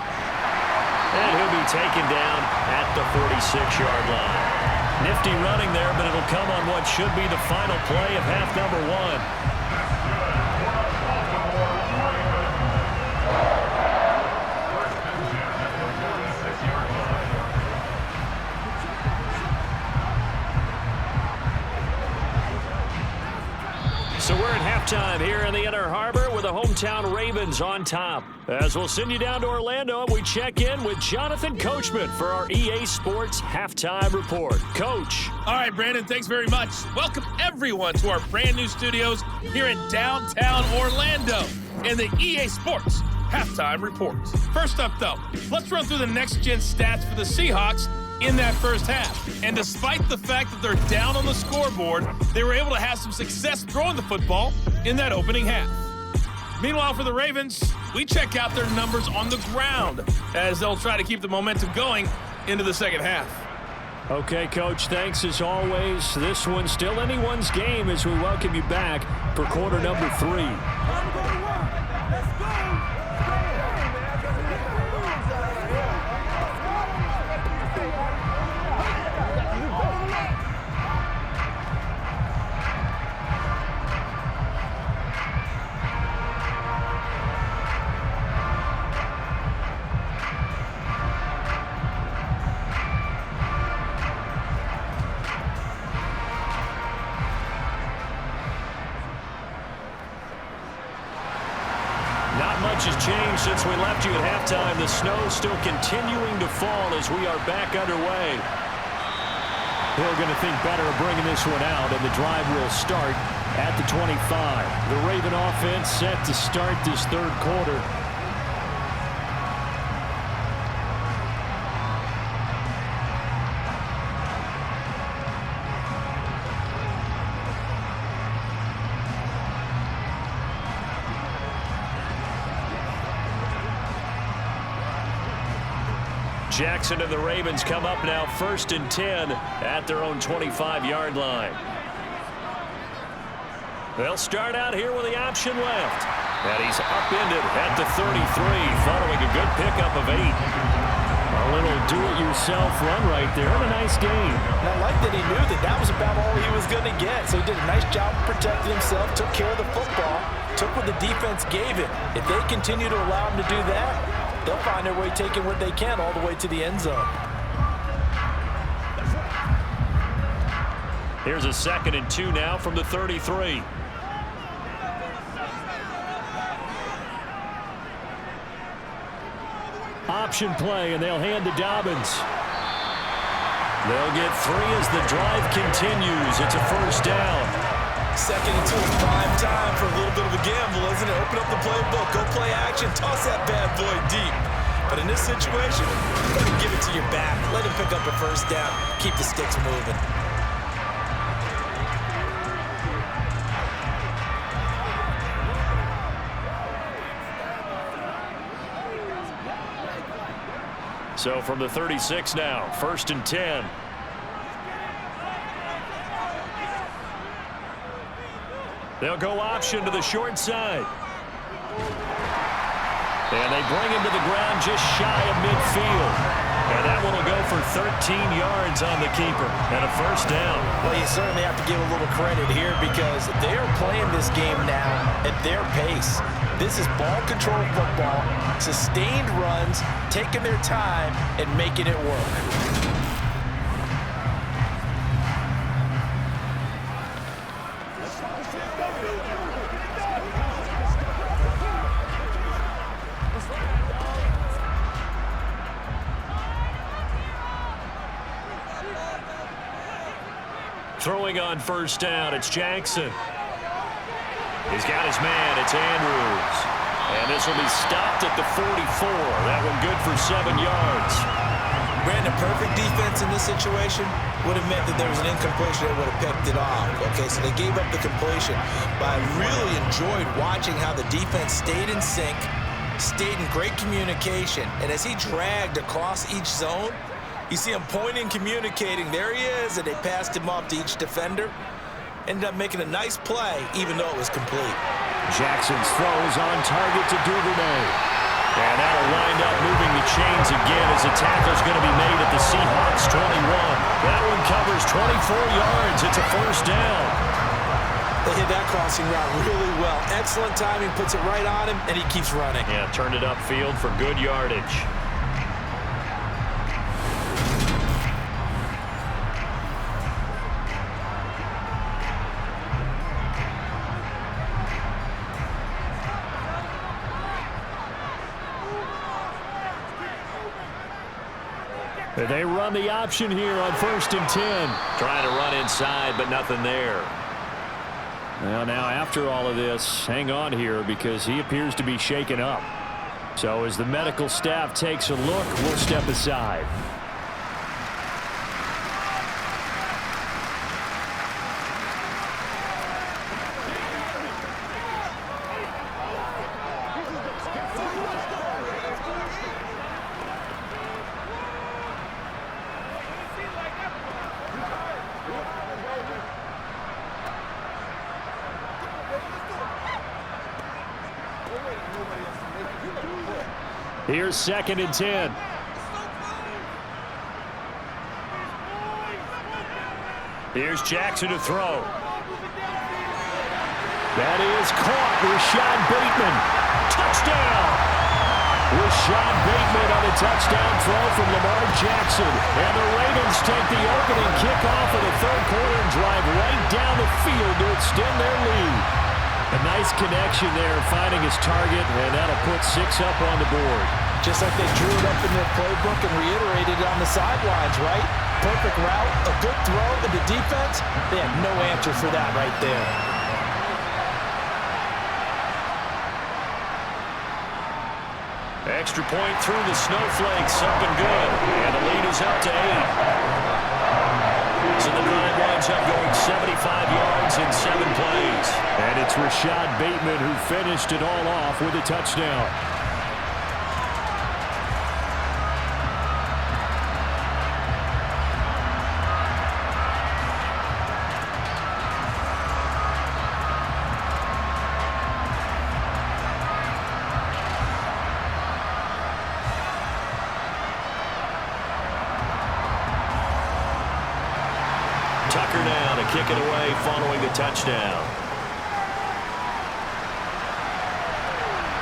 And he'll be taken down at the 46-yard line. Nifty running there, but it'll come on what should be the final play of half number 1. So we're at halftime here in the Inner Harbor with the hometown Ravens on top. As we'll send you down to Orlando, we check in with Jonathan Coachman for our EA Sports Halftime Report. Coach. All right, Brandon, thanks very much. Welcome, everyone, to our brand new studios here in downtown Orlando in the EA Sports Halftime Report. First up, though, let's run through the next-gen stats for the Seahawks in that first half. And despite the fact that they're down on the scoreboard, they were able to have some success throwing the football in that opening half. Meanwhile, for the Ravens, we check out their numbers on the ground as they'll try to keep the momentum going into the second half. Okay, Coach, thanks as always. This one's still anyone's game as we welcome you back for quarter number 3. Has changed since we left you at halftime. The snow still continuing to fall as we are back underway. They're going to think better of bringing this one out, and the drive will start at the 25. The Raven offense set to start this third quarter. Jackson and the Ravens come up now 1st and 10 at their own 25-yard line. They'll start out here with the option left. And he's upended at the 33 following a good pickup of 8. A little do-it-yourself run right there and a nice gain. And I like that he knew that that was about all he was going to get. So he did a nice job protecting himself, took care of the football, took what the defense gave him. If they continue to allow him to do that, they'll find their way taking what they can all the way to the end zone. Here's a 2nd and 2 now from the 33. Option play, and they'll hand to Dobbins. They'll get 3 as the drive continues. It's a 1st down. 2nd and 2 is prime time for a little bit of a gamble, isn't it? Open up the playbook, go play action, toss that bad boy deep. But in this situation, you got to give it to your back. Let him pick up a 1st down, keep the sticks moving. So from the 36 now, 1st and 10. They'll go option to the short side. And they bring him to the ground just shy of midfield. And that one will go for 13 yards on the keeper and a 1st down. Well, you certainly have to give a little credit here because they are playing this game now at their pace. This is ball control football, sustained runs, taking their time and making it work. Throwing on 1st down, it's Jackson. He's got his man, it's Andrews. And this will be stopped at the 44. That one good for 7 yards. Brandon, perfect defense in this situation would have meant that there was an incompletion that would have picked it off. Okay, so they gave up the completion. But I really enjoyed watching how the defense stayed in sync, stayed in great communication. And as he dragged across each zone, you see him pointing, communicating. There he is, and they passed him off to each defender. Ended up making a nice play, even though it was complete. Jackson's throws on target to Duvernay. And that'll wind up moving the chains again as the tackle's going to be made at the Seahawks 21. That one covers 24 yards. It's a 1st down. They hit that crossing route really well. Excellent timing, puts it right on him, and he keeps running. Yeah, turned it upfield for good yardage. They run the option here on 1st and 10. Trying to run inside, but nothing there. Well, now after all of this, hang on here because he appears to be shaken up. So as the medical staff takes a look, we'll step aside. Here's 2nd and 10. Here's Jackson to throw. That is caught. Rashad Bateman. Touchdown. Rashad Bateman on a touchdown throw from Lamar Jackson. And the Ravens take the opening kickoff of the 3rd quarter and drive right down the field to extend their lead. A nice connection there, finding his target, and that'll put 6 up on the board. Just like they drew it up in their playbook and reiterated it on the sidelines, right? Perfect route, a good throw, and the defense, they had no answer for that right there. Extra point through the snowflakes, up and good. And the lead is up to 8. So the drive winds up going 75 yards in 7 plays. And it's Rashad Bateman who finished it all off with a touchdown. Tucker now to kick it away following the touchdown.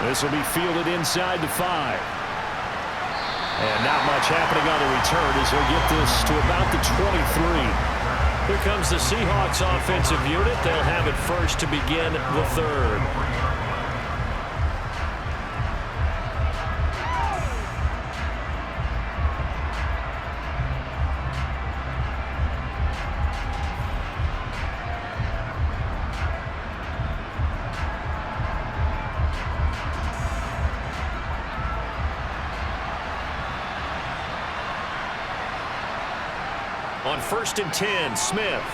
This will be fielded inside the 5. And not much happening on the return as they'll get this to about the 23. Here comes the Seahawks offensive unit. They'll have it first to begin the third. On 1st and 10, Smith.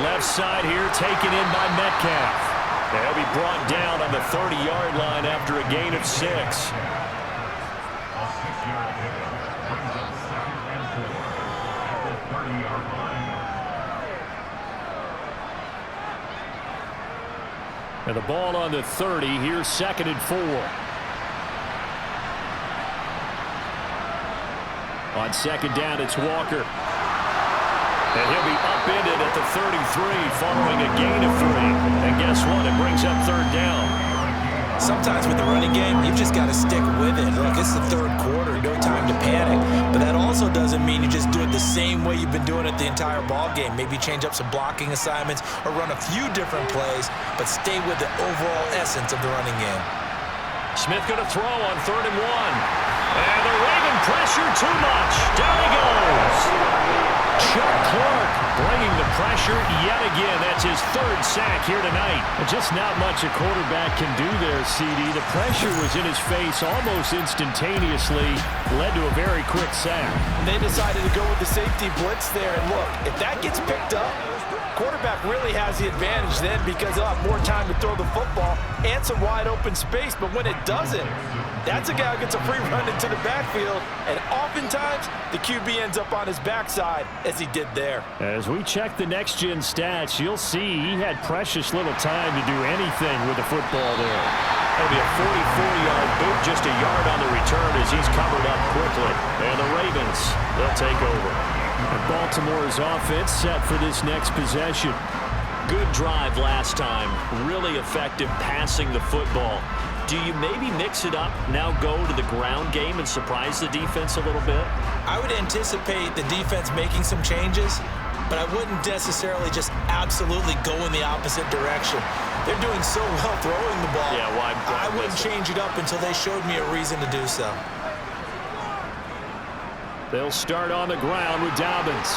Left side here taken in by Metcalf. They'll be brought down on the 30-yard line after a gain of 6. And the ball on the 30. Here's 2nd and 4. On 2nd down, it's Walker. And he'll be upended at the 33 following a gain of 3. And guess what? It brings up 3rd down. Sometimes with the running game, you've just got to stick with it. Look, it's the 3rd quarter, no time to panic. But that also doesn't mean you just do it the same way you've been doing it the entire ball game. Maybe change up some blocking assignments or run a few different plays, but stay with the overall essence of the running game. Smith going to throw on 3rd and 1. And the Raven pressure too much. Down he goes. Chuck Clark bringing the pressure yet again. That's his 3rd sack here tonight. Just not much a quarterback can do there, CD. The pressure was in his face almost instantaneously. Led to a very quick sack. They decided to go with the safety blitz there. And look, if that gets picked up, quarterback really has the advantage then because he'll have more time to throw the football and some wide open space. But when it doesn't, that's a guy who gets a free run into the backfield, and oftentimes the QB ends up on his backside as he did there. As we check the next-gen stats, you'll see he had precious little time to do anything with the football there. That'll be a 44-yard boot, just a yard on the return as he's covered up quickly. And the Ravens, they'll take over. And Baltimore's offense set for this next possession. Good drive last time. Really effective passing the football. Do you maybe mix it up, now go to the ground game and surprise the defense a little bit? I would anticipate the defense making some changes, but I wouldn't necessarily just absolutely go in the opposite direction. They're doing so well throwing the ball. Yeah, why I wouldn't change it up until they showed me a reason to do so. They'll start on the ground with Dobbins.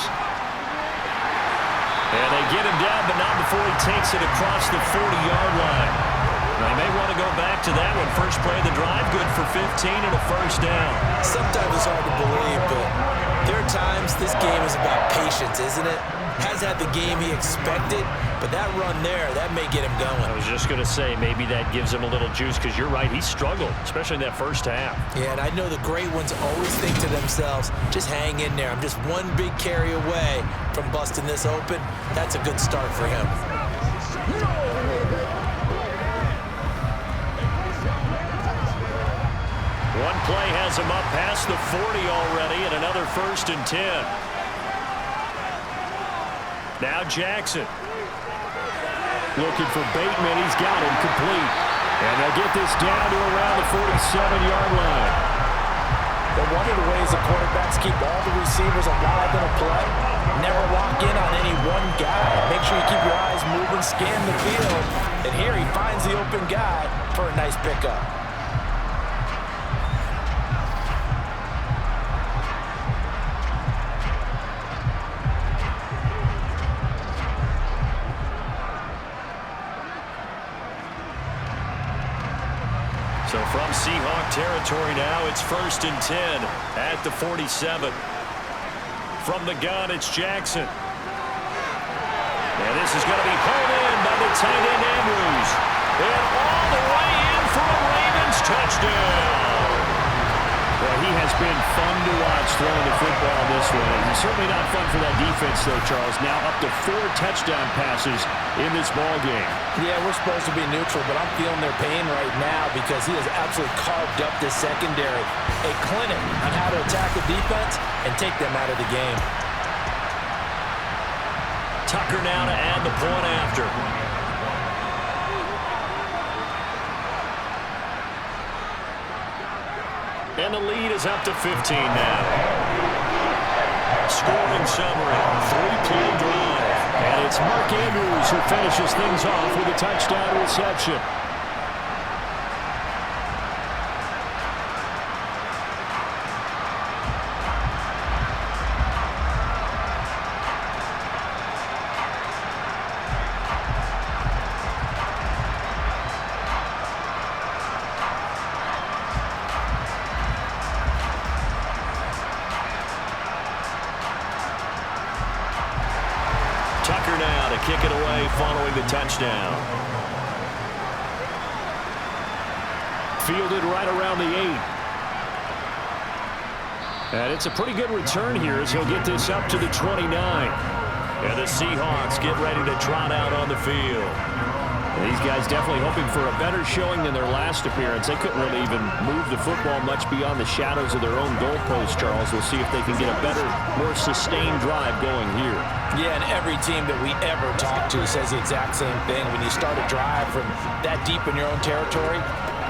And they get him down, but not before he takes it across the 40-yard line. They may want to go back to that one. First play of the drive, good for 15 and a 1st down. Sometimes it's hard to believe, but there are times this game is about patience, isn't it? Has had the game he expected, but that run there, that may get him going. I was just going to say, maybe that gives him a little juice, because you're right, he struggled, especially in that 1st half. Yeah, and I know the great ones always think to themselves, just hang in there. I'm just one big carry away from busting this open. That's a good start for him. One play has him up past the 40 already, and another 1st and 10. Now Jackson. Looking for Bateman. He's got him complete. And they'll get this down to around the 47-yard line. But one of the ways the quarterbacks keep all the receivers alive in a play, never lock in on any one guy. Make sure you keep your eyes moving, scan the field. And here he finds the open guy for a nice pickup. So from Seahawk territory now, it's 1st and 10 at the 47. From the gun, it's Jackson. And this is going to be hauled in by the tight end Andrews. And all the way in for a Ravens touchdown. Well, he has been fun to watch throwing the football this way. He's certainly not fun for that defense, though, Charles. Now up to 4 touchdown passes in this ball game. Yeah, we're supposed to be neutral, but I'm feeling their pain right now because he has absolutely carved up this secondary. A clinic on how to attack the defense and take them out of the game. Tucker now to add the point after. And the lead is up to 15 now. Scoring summary, 3-play drive. And it's Mark Andrews who finishes things off with a touchdown reception. Tucker now to kick it away following the touchdown. Fielded right around the 8. And it's a pretty good return here as he'll get this up to the 29. And the Seahawks get ready to trot out on the field. These guys definitely hoping for a better showing than their last appearance. They couldn't really even move the football much beyond the shadows of their own goalpost, Charles. We'll see if they can get a better, more sustained drive going here. Yeah, and every team that we ever talk to says the exact same thing. When you start a drive from that deep in your own territory,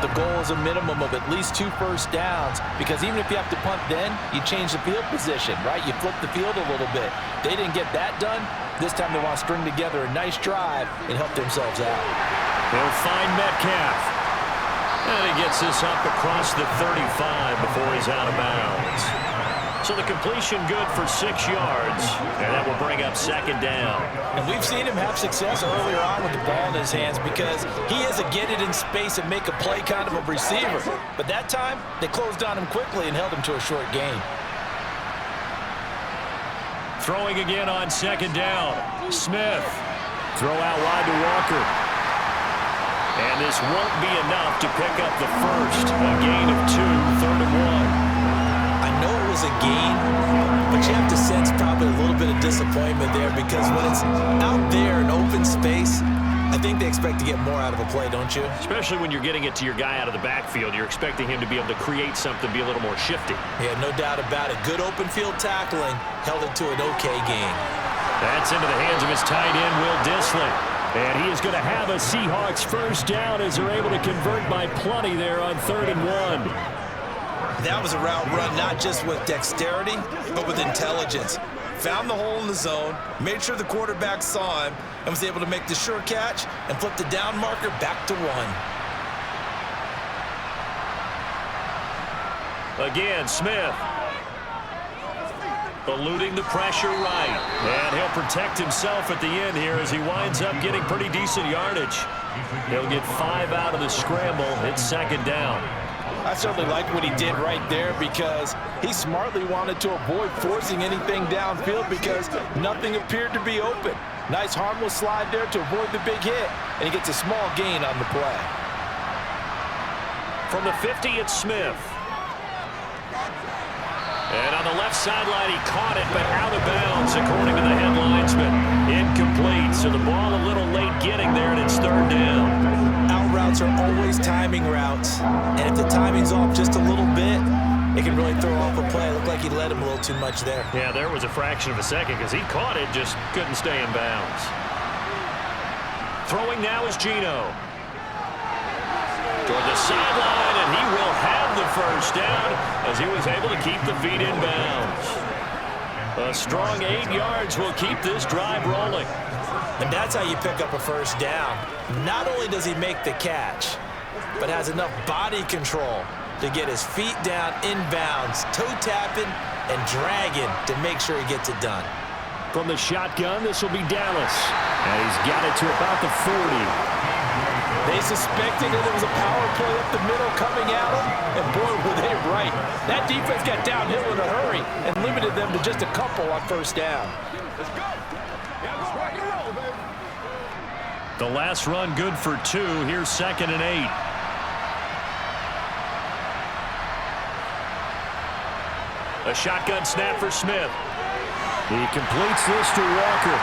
the goal is a minimum of at least 2 first downs, because even if you have to punt then, you change the field position, right? You flip the field a little bit. They didn't get that done. This time they want to string together a nice drive and help themselves out. They'll find Metcalf. And he gets this up across the 35 before he's out of bounds. So the completion good for 6 yards, and that will bring up second down. And we've seen him have success earlier on with the ball in his hands because he is a get it in space and make a play kind of a receiver. But that time, they closed on him quickly and held him to a short gain. Throwing again on second down. Smith. Throw out wide to Walker. And this won't be enough to pick up the first. A gain of 2, 3rd and 1. I know it was a gain, but you have to sense probably a little bit of disappointment there because when it's out there in open space, I think they expect to get more out of a play, don't you? Especially when you're getting it to your guy out of the backfield. You're expecting him to be able to create something, be a little more shifty. Yeah, no doubt about it. Good open field tackling held it to an okay gain. That's into the hands of his tight end, Will Dissly. And he is going to have a Seahawks first down as they're able to convert by plenty there on 3rd and 1. That was a route run not just with dexterity, but with intelligence. Found the hole in the zone, made sure the quarterback saw him, and was able to make the sure catch and flip the down marker back to 1. Again, Smith. Eluding the pressure right. And he'll protect himself at the end here as he winds up getting pretty decent yardage. He'll get 5 out of the scramble. It's second down. I certainly like what he did right there because he smartly wanted to avoid forcing anything downfield because nothing appeared to be open. Nice harmless slide there to avoid the big hit, and he gets a small gain on the play. From the 50, it's Smith. And on the left sideline, he caught it, but out of bounds, according to the head linesman. Incomplete, so the ball a little late getting there, and it's 3rd down. Out routes are always timing routes, and if the timing's off just a little bit, it can really throw off a play. It looked like he led him a little too much there. Yeah, there was a fraction of a second because he caught it, just couldn't stay in bounds. Throwing now is Geno. Toward the sideline, and he will have the first down as he was able to keep the feet in bounds. A strong 8 yards will keep this drive rolling. And that's how you pick up a first down. Not only does he make the catch, but has enough body control to get his feet down in bounds, toe tapping and dragging to make sure he gets it done. From the shotgun, this will be Dallas. And he's got it to about the 40. They suspected that it was a power play up the middle coming at them, and boy, were they right. That defense got downhill in a hurry and limited them to just a couple on first down. Let's go. Yeah, let's rock and roll, baby. The last run good for 2. Here's 2nd and 8. A shotgun snap for Smith. He completes this to Walker.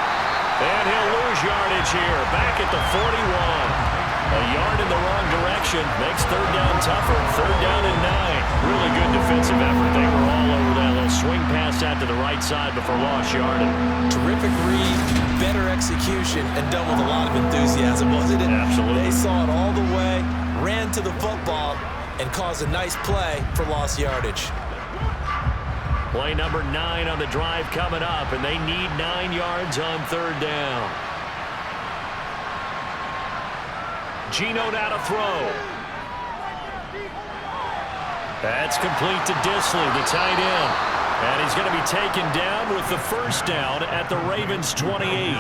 And he'll lose yardage here. Back at the 41. A yard in the wrong direction. Makes 3rd down tougher. 3rd down and 9. Really good defensive effort. They were all over that little swing pass out that to the right side before lost yardage. Terrific read, better execution, and done with a lot of enthusiasm, wasn't it? Absolutely. They saw it all the way, ran to the football, and caused a nice play for lost yardage. Play number 9 on the drive coming up, and they need 9 yards on 3rd down. Geno now to throw. That's complete to Disley, the tight end. And he's going to be taken down with the first down at the Ravens' 28.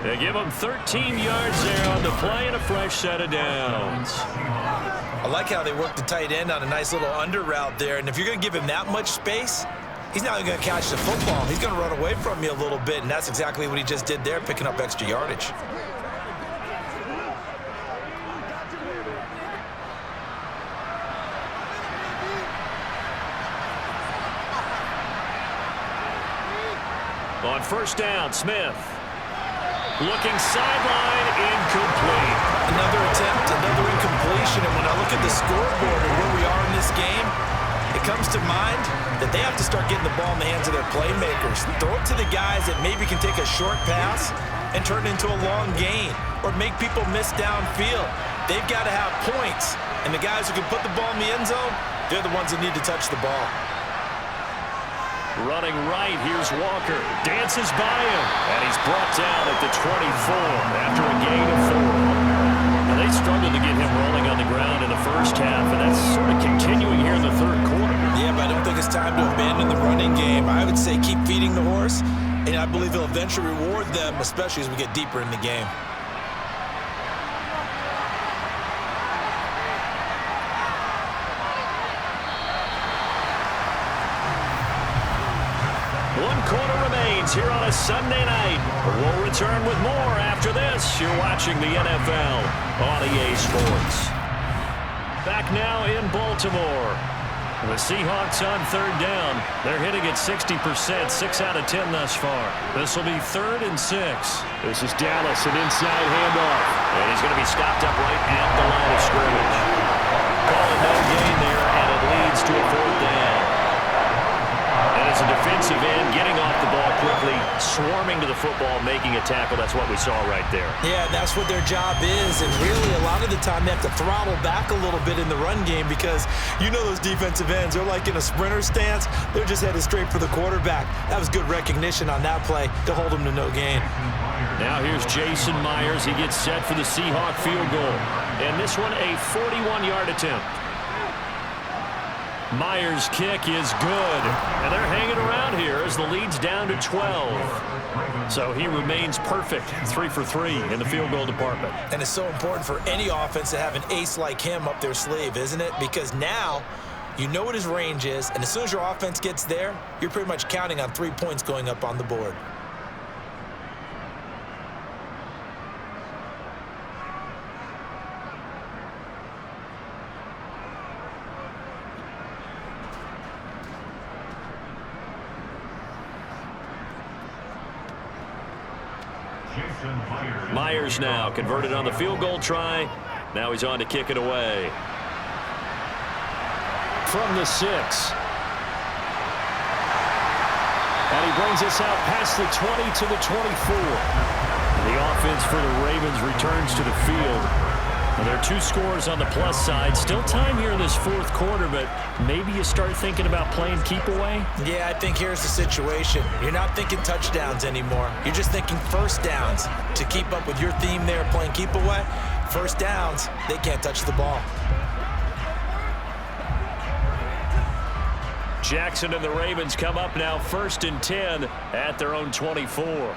They give him 13 yards there on the play and a fresh set of downs. I like how they worked the tight end on a nice little under route there. And if you're going to give him that much space, he's not going to catch the football. He's going to run away from you a little bit, and that's exactly what he just did there, picking up extra yardage. On first down, Smith. Looking sideline, incomplete. Another attempt, another incompletion. And when I look at the scoreboard and where we are in this game, it comes to mind that they have to start getting the ball in the hands of their playmakers. Throw it to the guys that maybe can take a short pass and turn it into a long gain or make people miss downfield. They've got to have points. And the guys who can put the ball in the end zone, they're the ones that need to touch the ball. Running right, here's Walker. Dances by him, and he's brought down at the 24 after a gain of 4. Now, they struggled to get him rolling on the ground in the first half, and that's sort of continuing here in the 3rd quarter. Yeah, but I don't think it's time to abandon the running game. I would say keep feeding the horse, and I believe he'll eventually reward them, especially as we get deeper in the game. Here on a Sunday night. We'll return with more after this. You're watching the NFL on EA Sports. Back now in Baltimore. The Seahawks on 3rd down. They're hitting at 60%, 6 out of 10 thus far. This will be 3rd and 6. This is Dallas, an inside handoff. And he's going to be stopped up right at the line of scrimmage. Call it no gain there, and it leads to a 4th down. And as a defensive end, getting off the ball quickly, swarming to the football, making a tackle. That's what we saw right there. Yeah, that's what their job is. And really, a lot of the time, they have to throttle back a little bit in the run game because you know those defensive ends, they're like in a sprinter stance. They're just headed straight for the quarterback. That was good recognition on that play to hold him to no gain. Now here's Jason Myers. He gets set for the Seahawk field goal. And this one, a 41-yard attempt. Myers' kick is good, and they're hanging around here as the lead's down to 12. So he remains perfect, 3 for 3 in the field goal department. And it's so important for any offense to have an ace like him up their sleeve, isn't it? Because now you know what his range is, and as soon as your offense gets there, you're pretty much counting on 3 points going up on the board. Myers now converted on the field goal try. Now he's on to kick it away. From the 6. And he brings us out past the 20 to the 24. The offense for the Ravens returns to the field. Well, there are 2 scores on the plus side. Still time here in this 4th quarter, but maybe you start thinking about playing keep away? Yeah, I think here's the situation. You're not thinking touchdowns anymore. You're just thinking first downs. To keep up with your theme there, playing keep away, first downs, they can't touch the ball. Jackson and the Ravens come up now 1st and 10 at their own 24.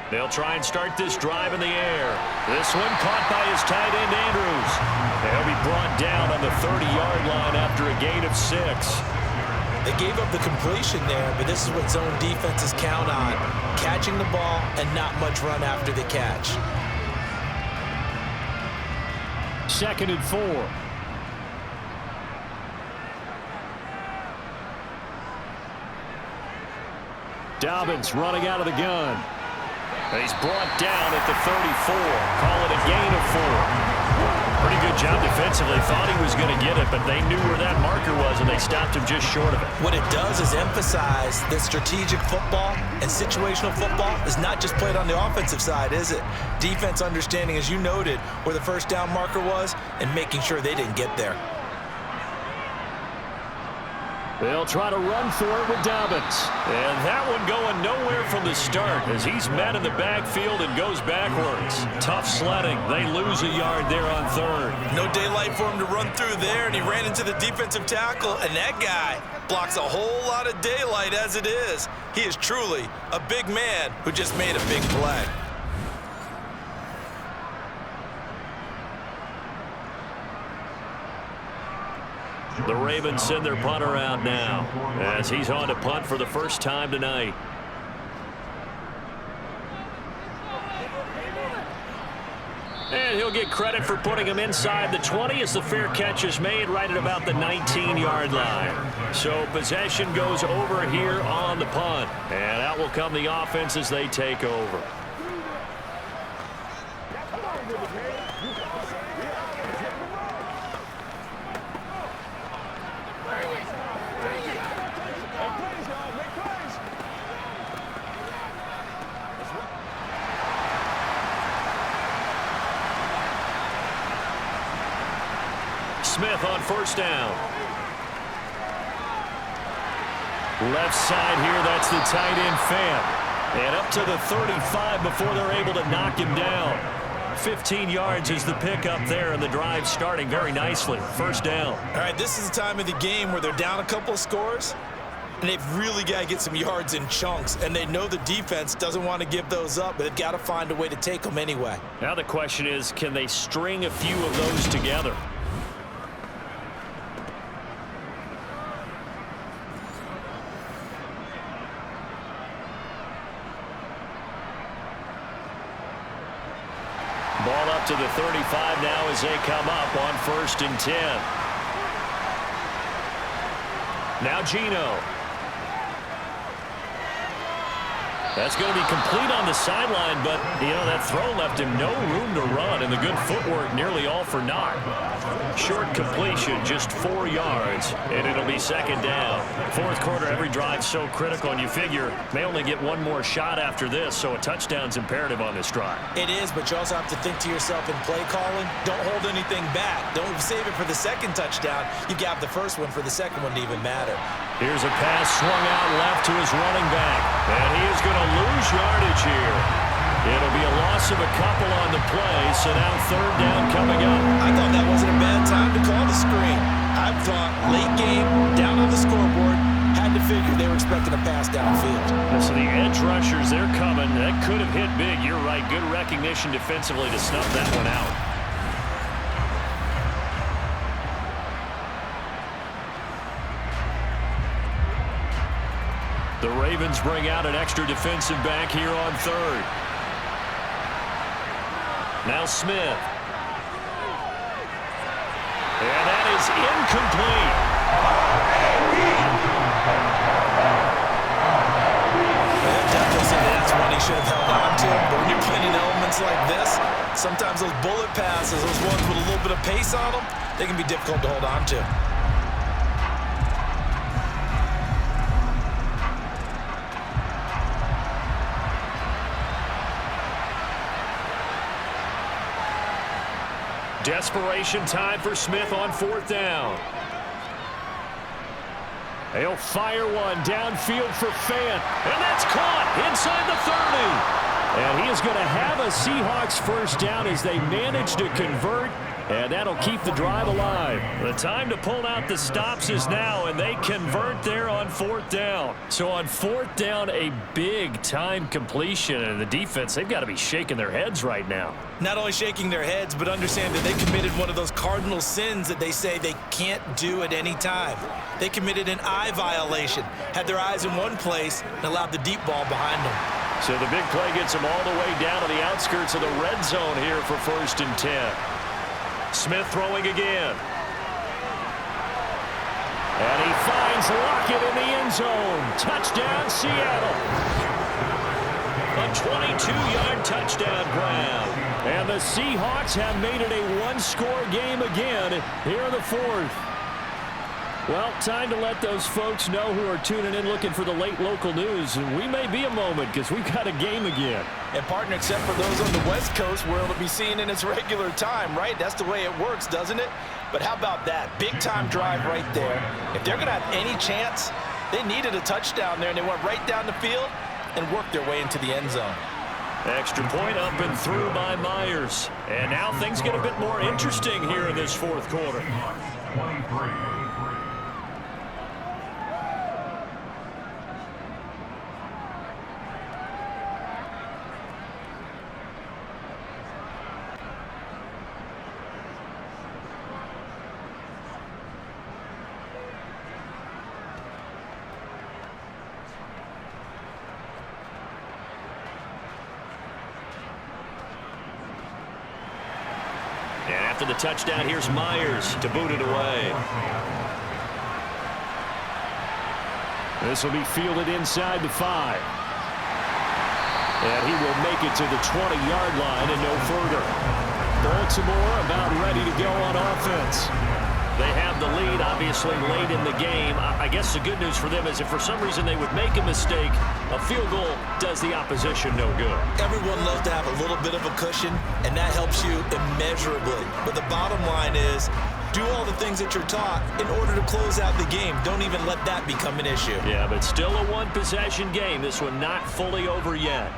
They'll try and start this drive in the air. This one caught by his tight end, Andrews. They'll be brought down on the 30-yard line after a gain of 6. They gave up the completion there, but this is what zone defenses count on. Catching the ball and not much run after the catch. 2nd and 4. Dobbins running out of the gun. He's brought down at the 34. Call it a gain of 4. Pretty good job defensively. Thought he was going to get it, but they knew where that marker was, and they stopped him just short of it. What it does is emphasize that strategic football and situational football is not just played on the offensive side, is it? Defense understanding, as you noted, where the first down marker was and making sure they didn't get there. They'll try to run for it with Dobbins. And that one going nowhere from the start as he's met in the backfield and goes backwards. Tough sledding. They lose a yard there on third. No daylight for him to run through there, and he ran into the defensive tackle, and that guy blocks a whole lot of daylight as it is. He is truly a big man who just made a big play. The Ravens send their punter out now as he's on to punt for the first time tonight. And he'll get credit for putting him inside the 20 as the fair catch is made right at about the 19-yard line. So possession goes over here on the punt. And out will come the offense as they take over. Smith on first down. Left side here, that's the tight end Fant. And up to the 35 before they're able to knock him down. 15 yards is the pickup there, and the drive starting very nicely. First down. All right, this is the time of the game where they're down a couple of scores, and they've really got to get some yards in chunks, and they know the defense doesn't want to give those up, but they've got to find a way to take them anyway. Now the question is, can they string a few of those together? Ball up to the 35 now as they come up on 1st and 10. Now Geno. That's going to be complete on the sideline, but, you know, that throw left him no room to run, and the good footwork nearly all for naught. Short completion, just 4 yards, and it'll be second down. Fourth quarter, every drive so critical, and you figure they only get one more shot after this, so a touchdown's imperative on this drive. It is, but you also have to think to yourself in play calling, don't hold anything back. Don't save it for the second touchdown. You got the first one for the second one to even matter. Here's a pass swung out left to his running back, and he is going to lose yardage here. It'll be a loss of a couple on the play, so now third down coming up. I thought that wasn't a bad time to call the screen. I thought late game, down on the scoreboard, had to figure they were expecting a pass downfield. So the edge rushers, they're coming. That could have hit big. You're right. Good recognition defensively to snuff that one out. The Ravens bring out an extra defensive back here on third. Now Smith. And that is incomplete. Definitely say that's one he should have held on to. But when you're playing in elements like this, sometimes those bullet passes, those ones with a little bit of pace on them, they can be difficult to hold on to. Desperation time for Smith on fourth down. They'll fire one downfield for Fant. And that's caught inside the 30. And he is going to have a Seahawks first down as they manage to convert. And that'll keep the drive alive. The time to pull out the stops is now, and they convert there on fourth down. So on fourth down, a big time completion. And the defense, they've got to be shaking their heads right now. Not only shaking their heads, but understand that they committed one of those cardinal sins that they say they can't do at any time. They committed an eye violation, had their eyes in one place, and allowed the deep ball behind them. So the big play gets them all the way down to the outskirts of the red zone here for 1st and 10. Smith throwing again. And he finds Lockett in the end zone. Touchdown, Seattle. A 22-yard touchdown grab. And the Seahawks have made it a one-score game again here in the fourth. Well, time to let those folks know who are tuning in looking for the late local news. And we may be a moment because we've got a game again. And, partner, except for those on the West Coast where it'll be seen in its regular time, right? That's the way it works, doesn't it? But how about that? Big-time drive right there. If they're going to have any chance, they needed a touchdown there, and they went right down the field and worked their way into the end zone. Extra point up and through by Myers. And now things get a bit more interesting here in this fourth quarter. 23. After the touchdown, here's Myers to boot it away. This will be fielded inside the 5. And he will make it to the 20-yard line and no further. Baltimore about ready to go on offense. They have the lead, obviously, late in the game. I guess the good news for them is if for some reason they would make a mistake, a field goal does the opposition no good. Everyone loves to have a little bit of a cushion, and that helps you immeasurably. But the bottom line is, do all the things that you're taught in order to close out the game. Don't even let that become an issue. Yeah, but still a one-possession game. This one not fully over yet.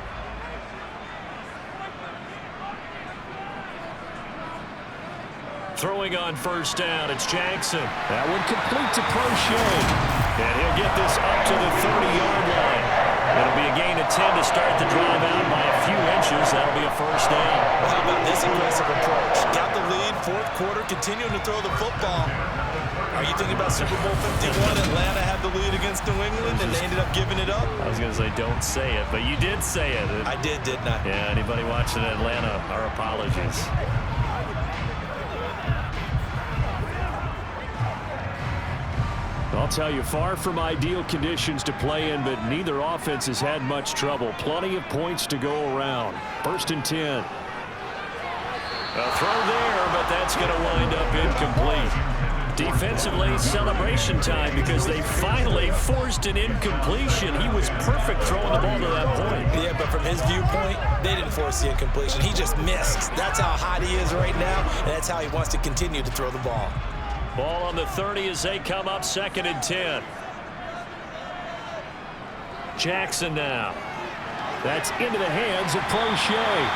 Throwing on first down, it's Jackson. That one complete to Prochet. And he'll get this up to the 30-yard line. It'll be a gain of 10 to start the drive out by a few inches. That'll be a first down. Well, how about this aggressive approach? Got the lead, fourth quarter, continuing to throw the football. Are you thinking about Super Bowl 51? Atlanta had the lead against New England, and they ended up giving it up? I was going to say, don't say it, but you did say it. I did, didn't I? Yeah, anybody watching Atlanta, our apologies. I'll tell you, far from ideal conditions to play in, but neither offense has had much trouble. Plenty of points to go around. First and 10. A throw there, but that's going to wind up incomplete. Defensively, celebration time because they finally forced an incompletion. He was perfect throwing the ball to that point. Yeah, but from his viewpoint, they didn't force the incompletion. He just missed. That's how hot he is right now, and that's how he wants to continue to throw the ball. Ball on the 30 as they come up, second and 10. Jackson now. That's into the hands of Prochet.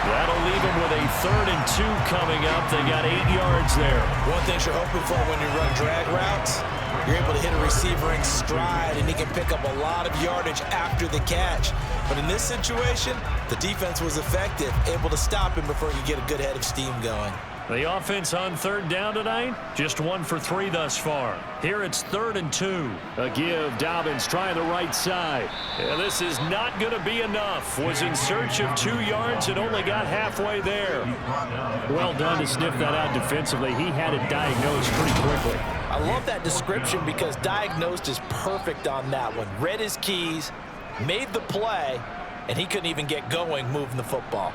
That'll leave them with a 3rd and 2 coming up. They got 8 yards there. One thing you're hoping for when you run drag routes, you're able to hit a receiver in stride, and he can pick up a lot of yardage after the catch. But in this situation, the defense was effective, able to stop him before you get a good head of steam going. The offense on 3rd down tonight, just 1 for 3 thus far. Here it's 3rd and 2. A give, Dobbins trying the right side. Yeah, this is not going to be enough. Was in search of 2 yards and only got halfway there. Well done to sniff that out defensively. He had it diagnosed pretty quickly. I love that description because diagnosed is perfect on that one. Read his keys, made the play, and he couldn't even get going moving the football.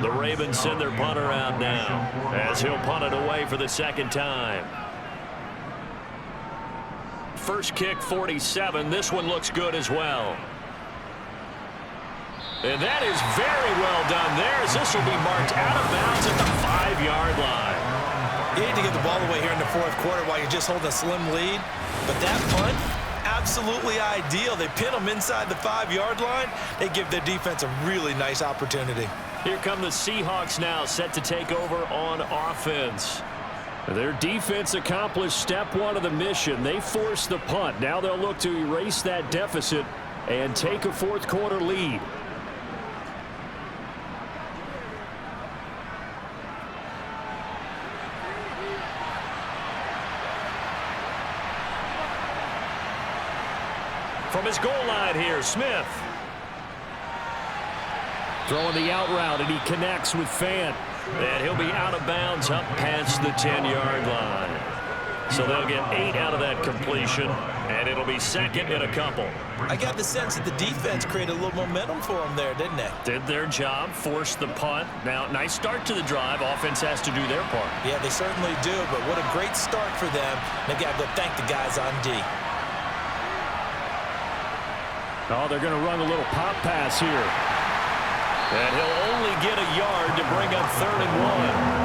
The Ravens send their punter out now as he'll punt it away for the 2nd time. First kick, 47. This one looks good as well. And that is very well done there as this will be marked out of bounds at the 5-yard line. You need to get the ball away here in the fourth quarter while you're just holding a slim lead. But that punt, absolutely ideal. They pin them inside the 5-yard line. They give their defense a really nice opportunity. Here come the Seahawks now, set to take over on offense. Their defense accomplished step 1 of the mission. They forced the punt. Now they'll look to erase that deficit and take a fourth quarter lead. From his goal line here, Smith. Throwing the out route, and he connects with Fan. And he'll be out of bounds up past the 10-yard line. So they'll get 8 out of that completion, and it'll be second and a couple. I got the sense that the defense created a little momentum for them there, didn't it? Did their job, forced the punt. Now, nice start to the drive. Offense has to do their part. Yeah, they certainly do, but what a great start for them. They got to go thank the guys on D. Oh, they're going to run a little pop pass here. And he'll only get a yard to bring up 3rd and 1.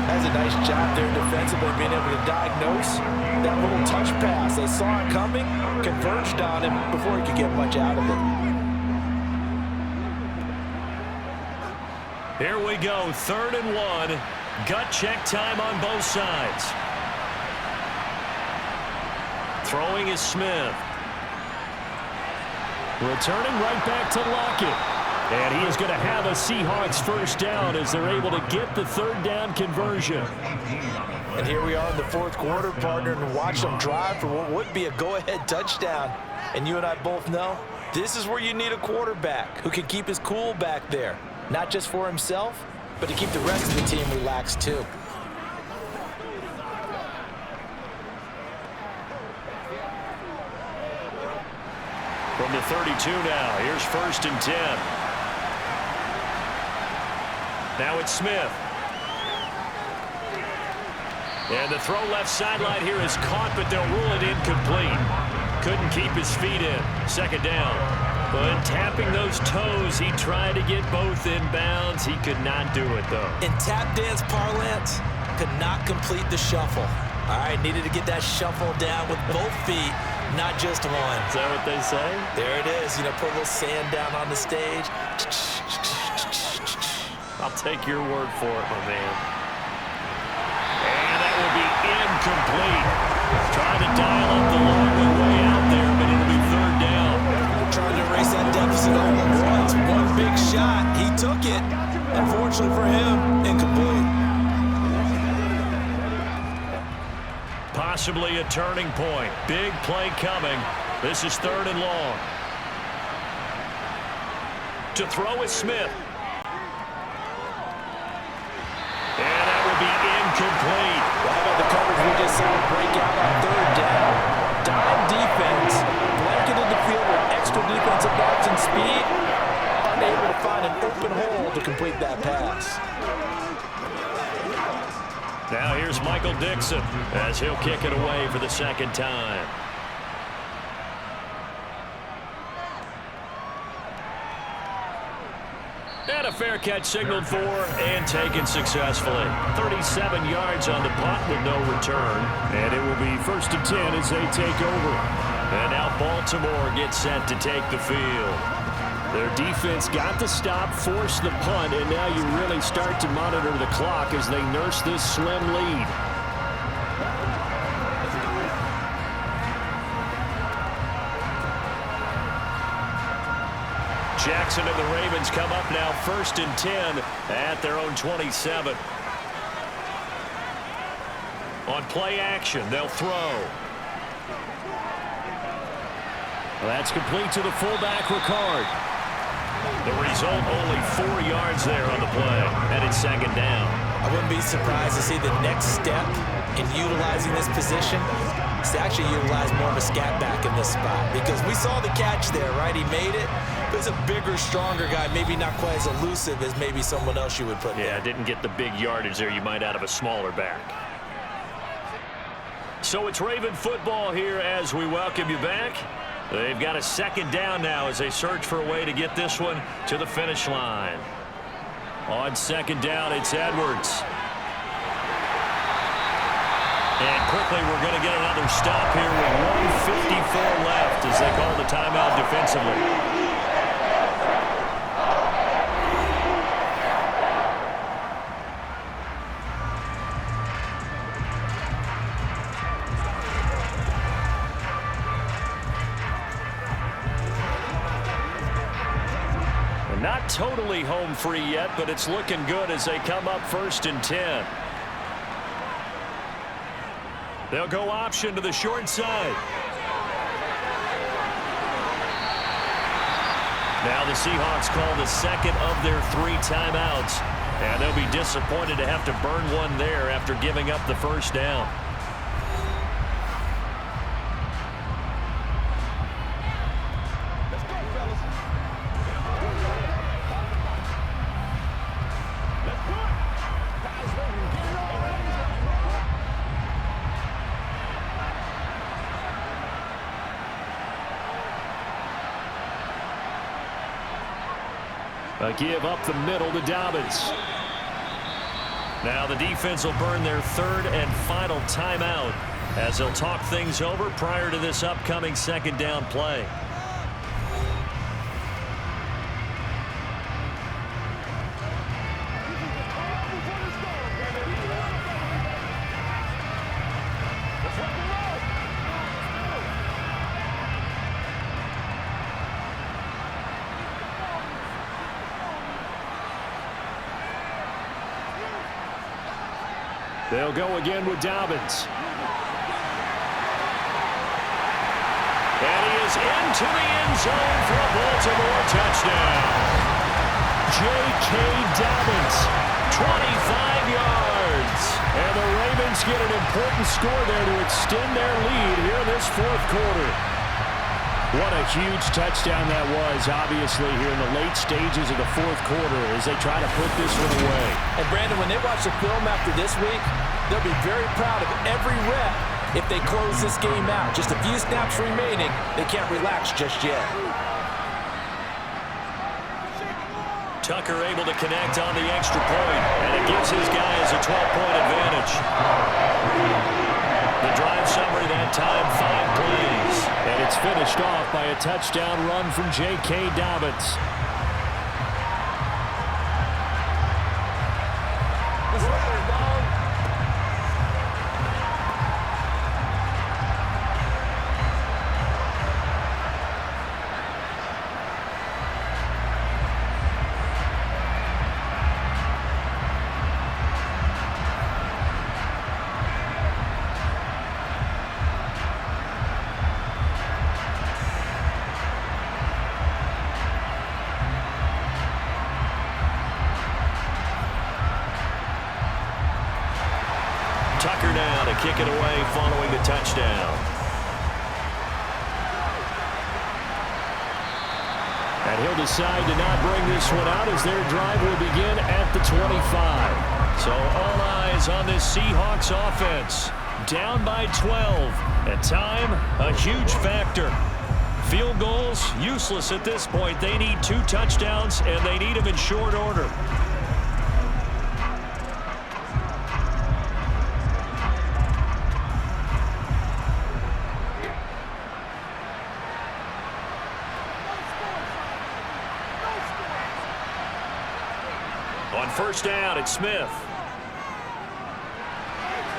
That's a nice job there defensively, being able to diagnose that little touch pass. They saw it coming, converged on him before he could get much out of it. Here we go, 3rd and 1. Gut check time on both sides. Throwing is Smith. Returning right back to Lockett. And he is going to have a Seahawks first down as they're able to get the 3rd down conversion. And here we are in the 4th quarter, partner, and watch them drive for what would be a go-ahead touchdown. And you and I both know this is where you need a quarterback who can keep his cool back there. Not just for himself, but to keep the rest of the team relaxed too. From the 32 now, here's 1st and 10. Now it's Smith. And the throw left sideline here is caught, but they'll rule it incomplete. Couldn't keep his feet in. 2nd down. But tapping those toes, he tried to get both in bounds. He could not do it, though. In tap dance parlance, could not complete the shuffle. All right, needed to get that shuffle down with both feet, not just one. Is that what they say? There it is. You know, put a little sand down on the stage. I'll take your word for it, my man. And that will be incomplete. Trying to dial up the long way out there, but it'll be 3rd down. We're trying to erase that deficit all at once. One big shot. He took it. Unfortunately for him, incomplete. Possibly a turning point. Big play coming. This is 3rd and long. To throw is Smith. And that will be incomplete. How about the coverage we just saw break out on 3rd down? Dime defense, blanketed the field with extra defensive backs and speed, unable to find an open hole to complete that pass. Now here's Michael Dixon as he'll kick it away for the 2nd time. And a fair catch signaled for and taken successfully. 37 yards on the punt with no return. And it will be 1st and 10 as they take over. And now Baltimore gets set to take the field. Their defense got the stop, forced the punt, and now you really start to monitor the clock as they nurse this slim lead. Jackson and the Ravens come up now 1st and 10 at their own 27. On play action, they'll throw. Well, that's complete to the fullback, Ricard. The result, only 4 yards there on the play, and it's 2nd down. I wouldn't be surprised to see the next step in utilizing this position is to actually utilize more of a scat back in this spot, because we saw the catch there, right? He made it. But it's a bigger, stronger guy, maybe not quite as elusive as maybe someone else you would put there. Yeah, didn't get the big yardage there you might out of a smaller back. So it's Raven football here as we welcome you back. They've got a 2nd down now as they search for a way to get this one to the finish line. On 2nd down, it's Edwards. And quickly, we're going to get another stop here with 1:54 left as they call the timeout defensively. Not totally home free yet, but it's looking good as they come up 1st and 10. They'll go option to the short side. Now the Seahawks call the second of their 3 timeouts, and they'll be disappointed to have to burn one there after giving up the first down. A give up the middle to Dobbins. Now the defense will burn their 3rd and final timeout as they'll talk things over prior to this upcoming 2nd down play. They'll go again with Dobbins. And he is into the end zone for a Baltimore touchdown. J.K. Dobbins, 25 yards. And the Ravens get an important score there to extend their lead here in this 4th quarter. What a huge touchdown that was, obviously, here in the late stages of the 4th quarter as they try to put this one away. And, Brandon, when they watch the film after this week, they'll be very proud of every rep if they close this game out. Just a few snaps remaining. They can't relax just yet. Tucker able to connect on the extra point, and it gives his guys a 12-point advantage. The drive summary that time, 5 plays. And it's finished off by a touchdown run from J.K. Dobbins. Tucker now to kick it away following the touchdown. And he'll decide to not bring this one out as their drive will begin at the 25. So all eyes on this Seahawks offense. Down by 12. At time, a huge factor. Field goals, useless at this point. They need 2 touchdowns, and they need them in short order. On first down, it's Smith.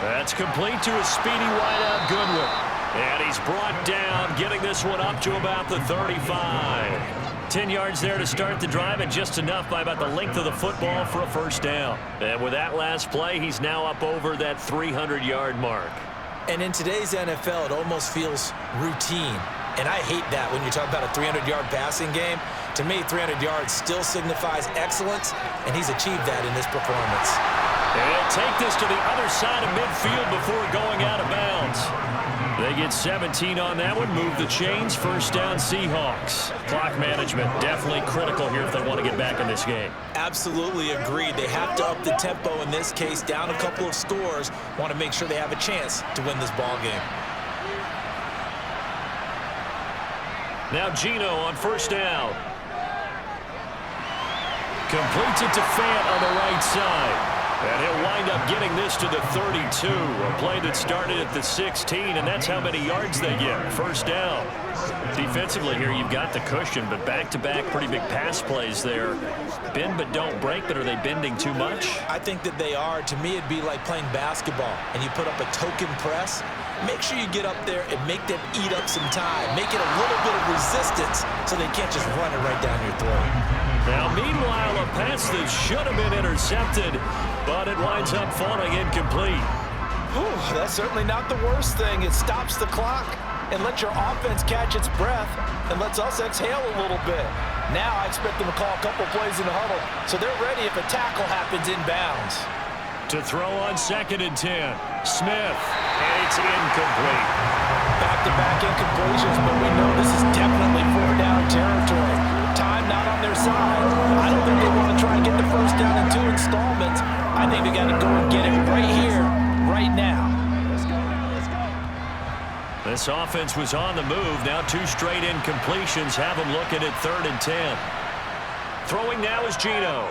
That's complete to a speedy wideout Goodwin. And he's brought down, getting this one up to about the 35. 10 yards there to start the drive, and just enough by about the length of the football for a first down. And with that last play, he's now up over that 300-yard mark. And in today's NFL, it almost feels routine. And I hate that when you talk about a 300-yard passing game. To me, 300 yards still signifies excellence, and he's achieved that in this performance. And he'll take this to the other side of midfield before going out of bounds. They get 17 on that one, move the chains, first down Seahawks. Clock management definitely critical here if they want to get back in this game. Absolutely agreed. They have to up the tempo in this case, down a couple of scores, want to make sure they have a chance to win this ball game. Now Geno on first down. Completes it to Fant on the right side. And he'll wind up getting this to the 32. A play that started at the 16, and that's how many yards they get. First down. Defensively here, you've got the cushion, but back-to-back pretty big pass plays there. Bend but don't break, but are they bending too much? I think that they are. To me, it'd be like playing basketball, and you put up a token press. Make sure you get up there and make them eat up some time. Make it a little bit of resistance so they can't just run it right down your throat. Now, meanwhile, a pass that should have been intercepted, but it winds up falling incomplete. Whew, that's certainly not the worst thing. It stops the clock. and let your offense catch its breath and lets us exhale a little bit. Now I expect them to call a couple plays in the huddle, so they're ready if a tackle happens inbounds. To throw on 2nd and 10. Smith, and it's incomplete. Back-to-back incompletions, but we know this is definitely 4th-down territory. Time not on their side. I don't think they want to try and get the first down in 2 installments. I think they got to go and get it right here, right now. This offense was on the move. Now 2 straight incompletions have them looking at 3rd and 10. Throwing now is Geno.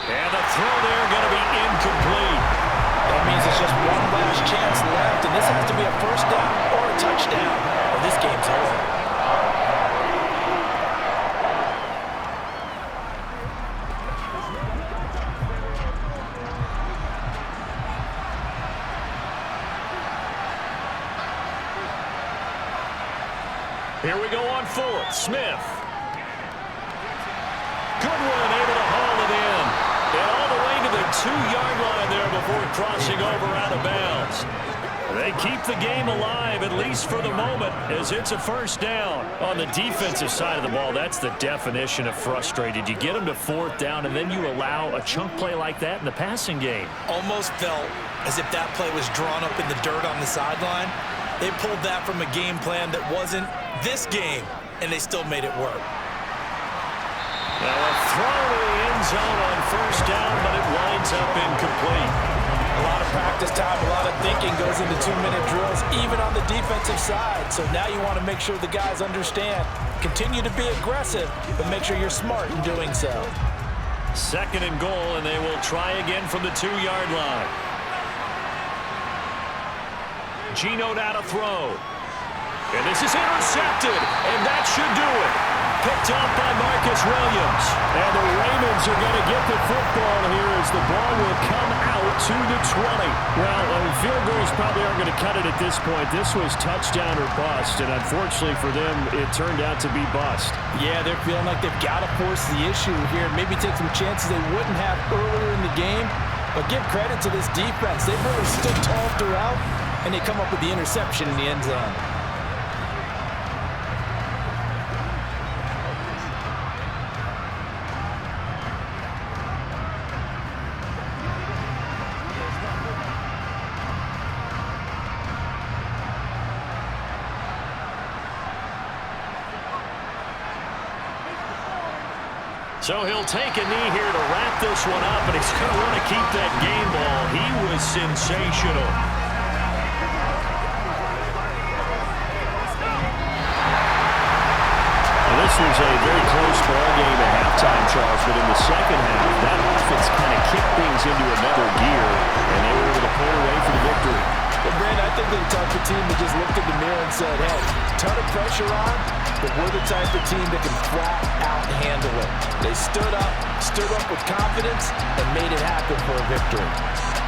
And the throw there going to be incomplete. That means it's just one last chance left, and this has to be a first down or a touchdown, or this game's over. Here we go on 4th. Smith. Good one, able to haul it in. And all the way to the 2-yard line there before crossing over out of bounds. They keep the game alive, at least for the moment, as it's a first down. On the defensive side of the ball, that's the definition of frustrated. You get them to 4th down, and then you allow a chunk play like that in the passing game. Almost felt as if that play was drawn up in the dirt on the sideline. They pulled that from a game plan that wasn't this game, and they still made it work. Now a throw to the end zone on first down, but it winds up incomplete. A lot of practice time, a lot of thinking goes into 2-minute drills, even on the defensive side. So now you want to make sure the guys understand. Continue to be aggressive, but make sure you're smart in doing so. 2nd and goal, and they will try again from the 2-yard line. Geno now to throw. And this is intercepted, and that should do it. Picked up by Marcus Williams. And the Ravens are going to get the football here as the ball will come out to the 20. Well, field goals probably aren't going to cut it at this point. This was touchdown or bust, and unfortunately for them, it turned out to be bust. Yeah, they're feeling like they've got to force the issue here. Maybe take some chances they wouldn't have earlier in the game. But give credit to this defense. They've really stood tall throughout, and they come up with the interception in the end zone. So he'll take a knee here to wrap this one up, and he's going to want to keep that game ball. He was sensational. This was a very close ball game at halftime, Charles, but in the second half, that offense kind of kicked things into another gear, and they were able to pull away for the victory. Well, Brandon, I think they're the type of team that just looked in the mirror and said, hey, ton of pressure on, but we're the type of team that can flat out handle it. They stood up with confidence, and made it happen for a victory.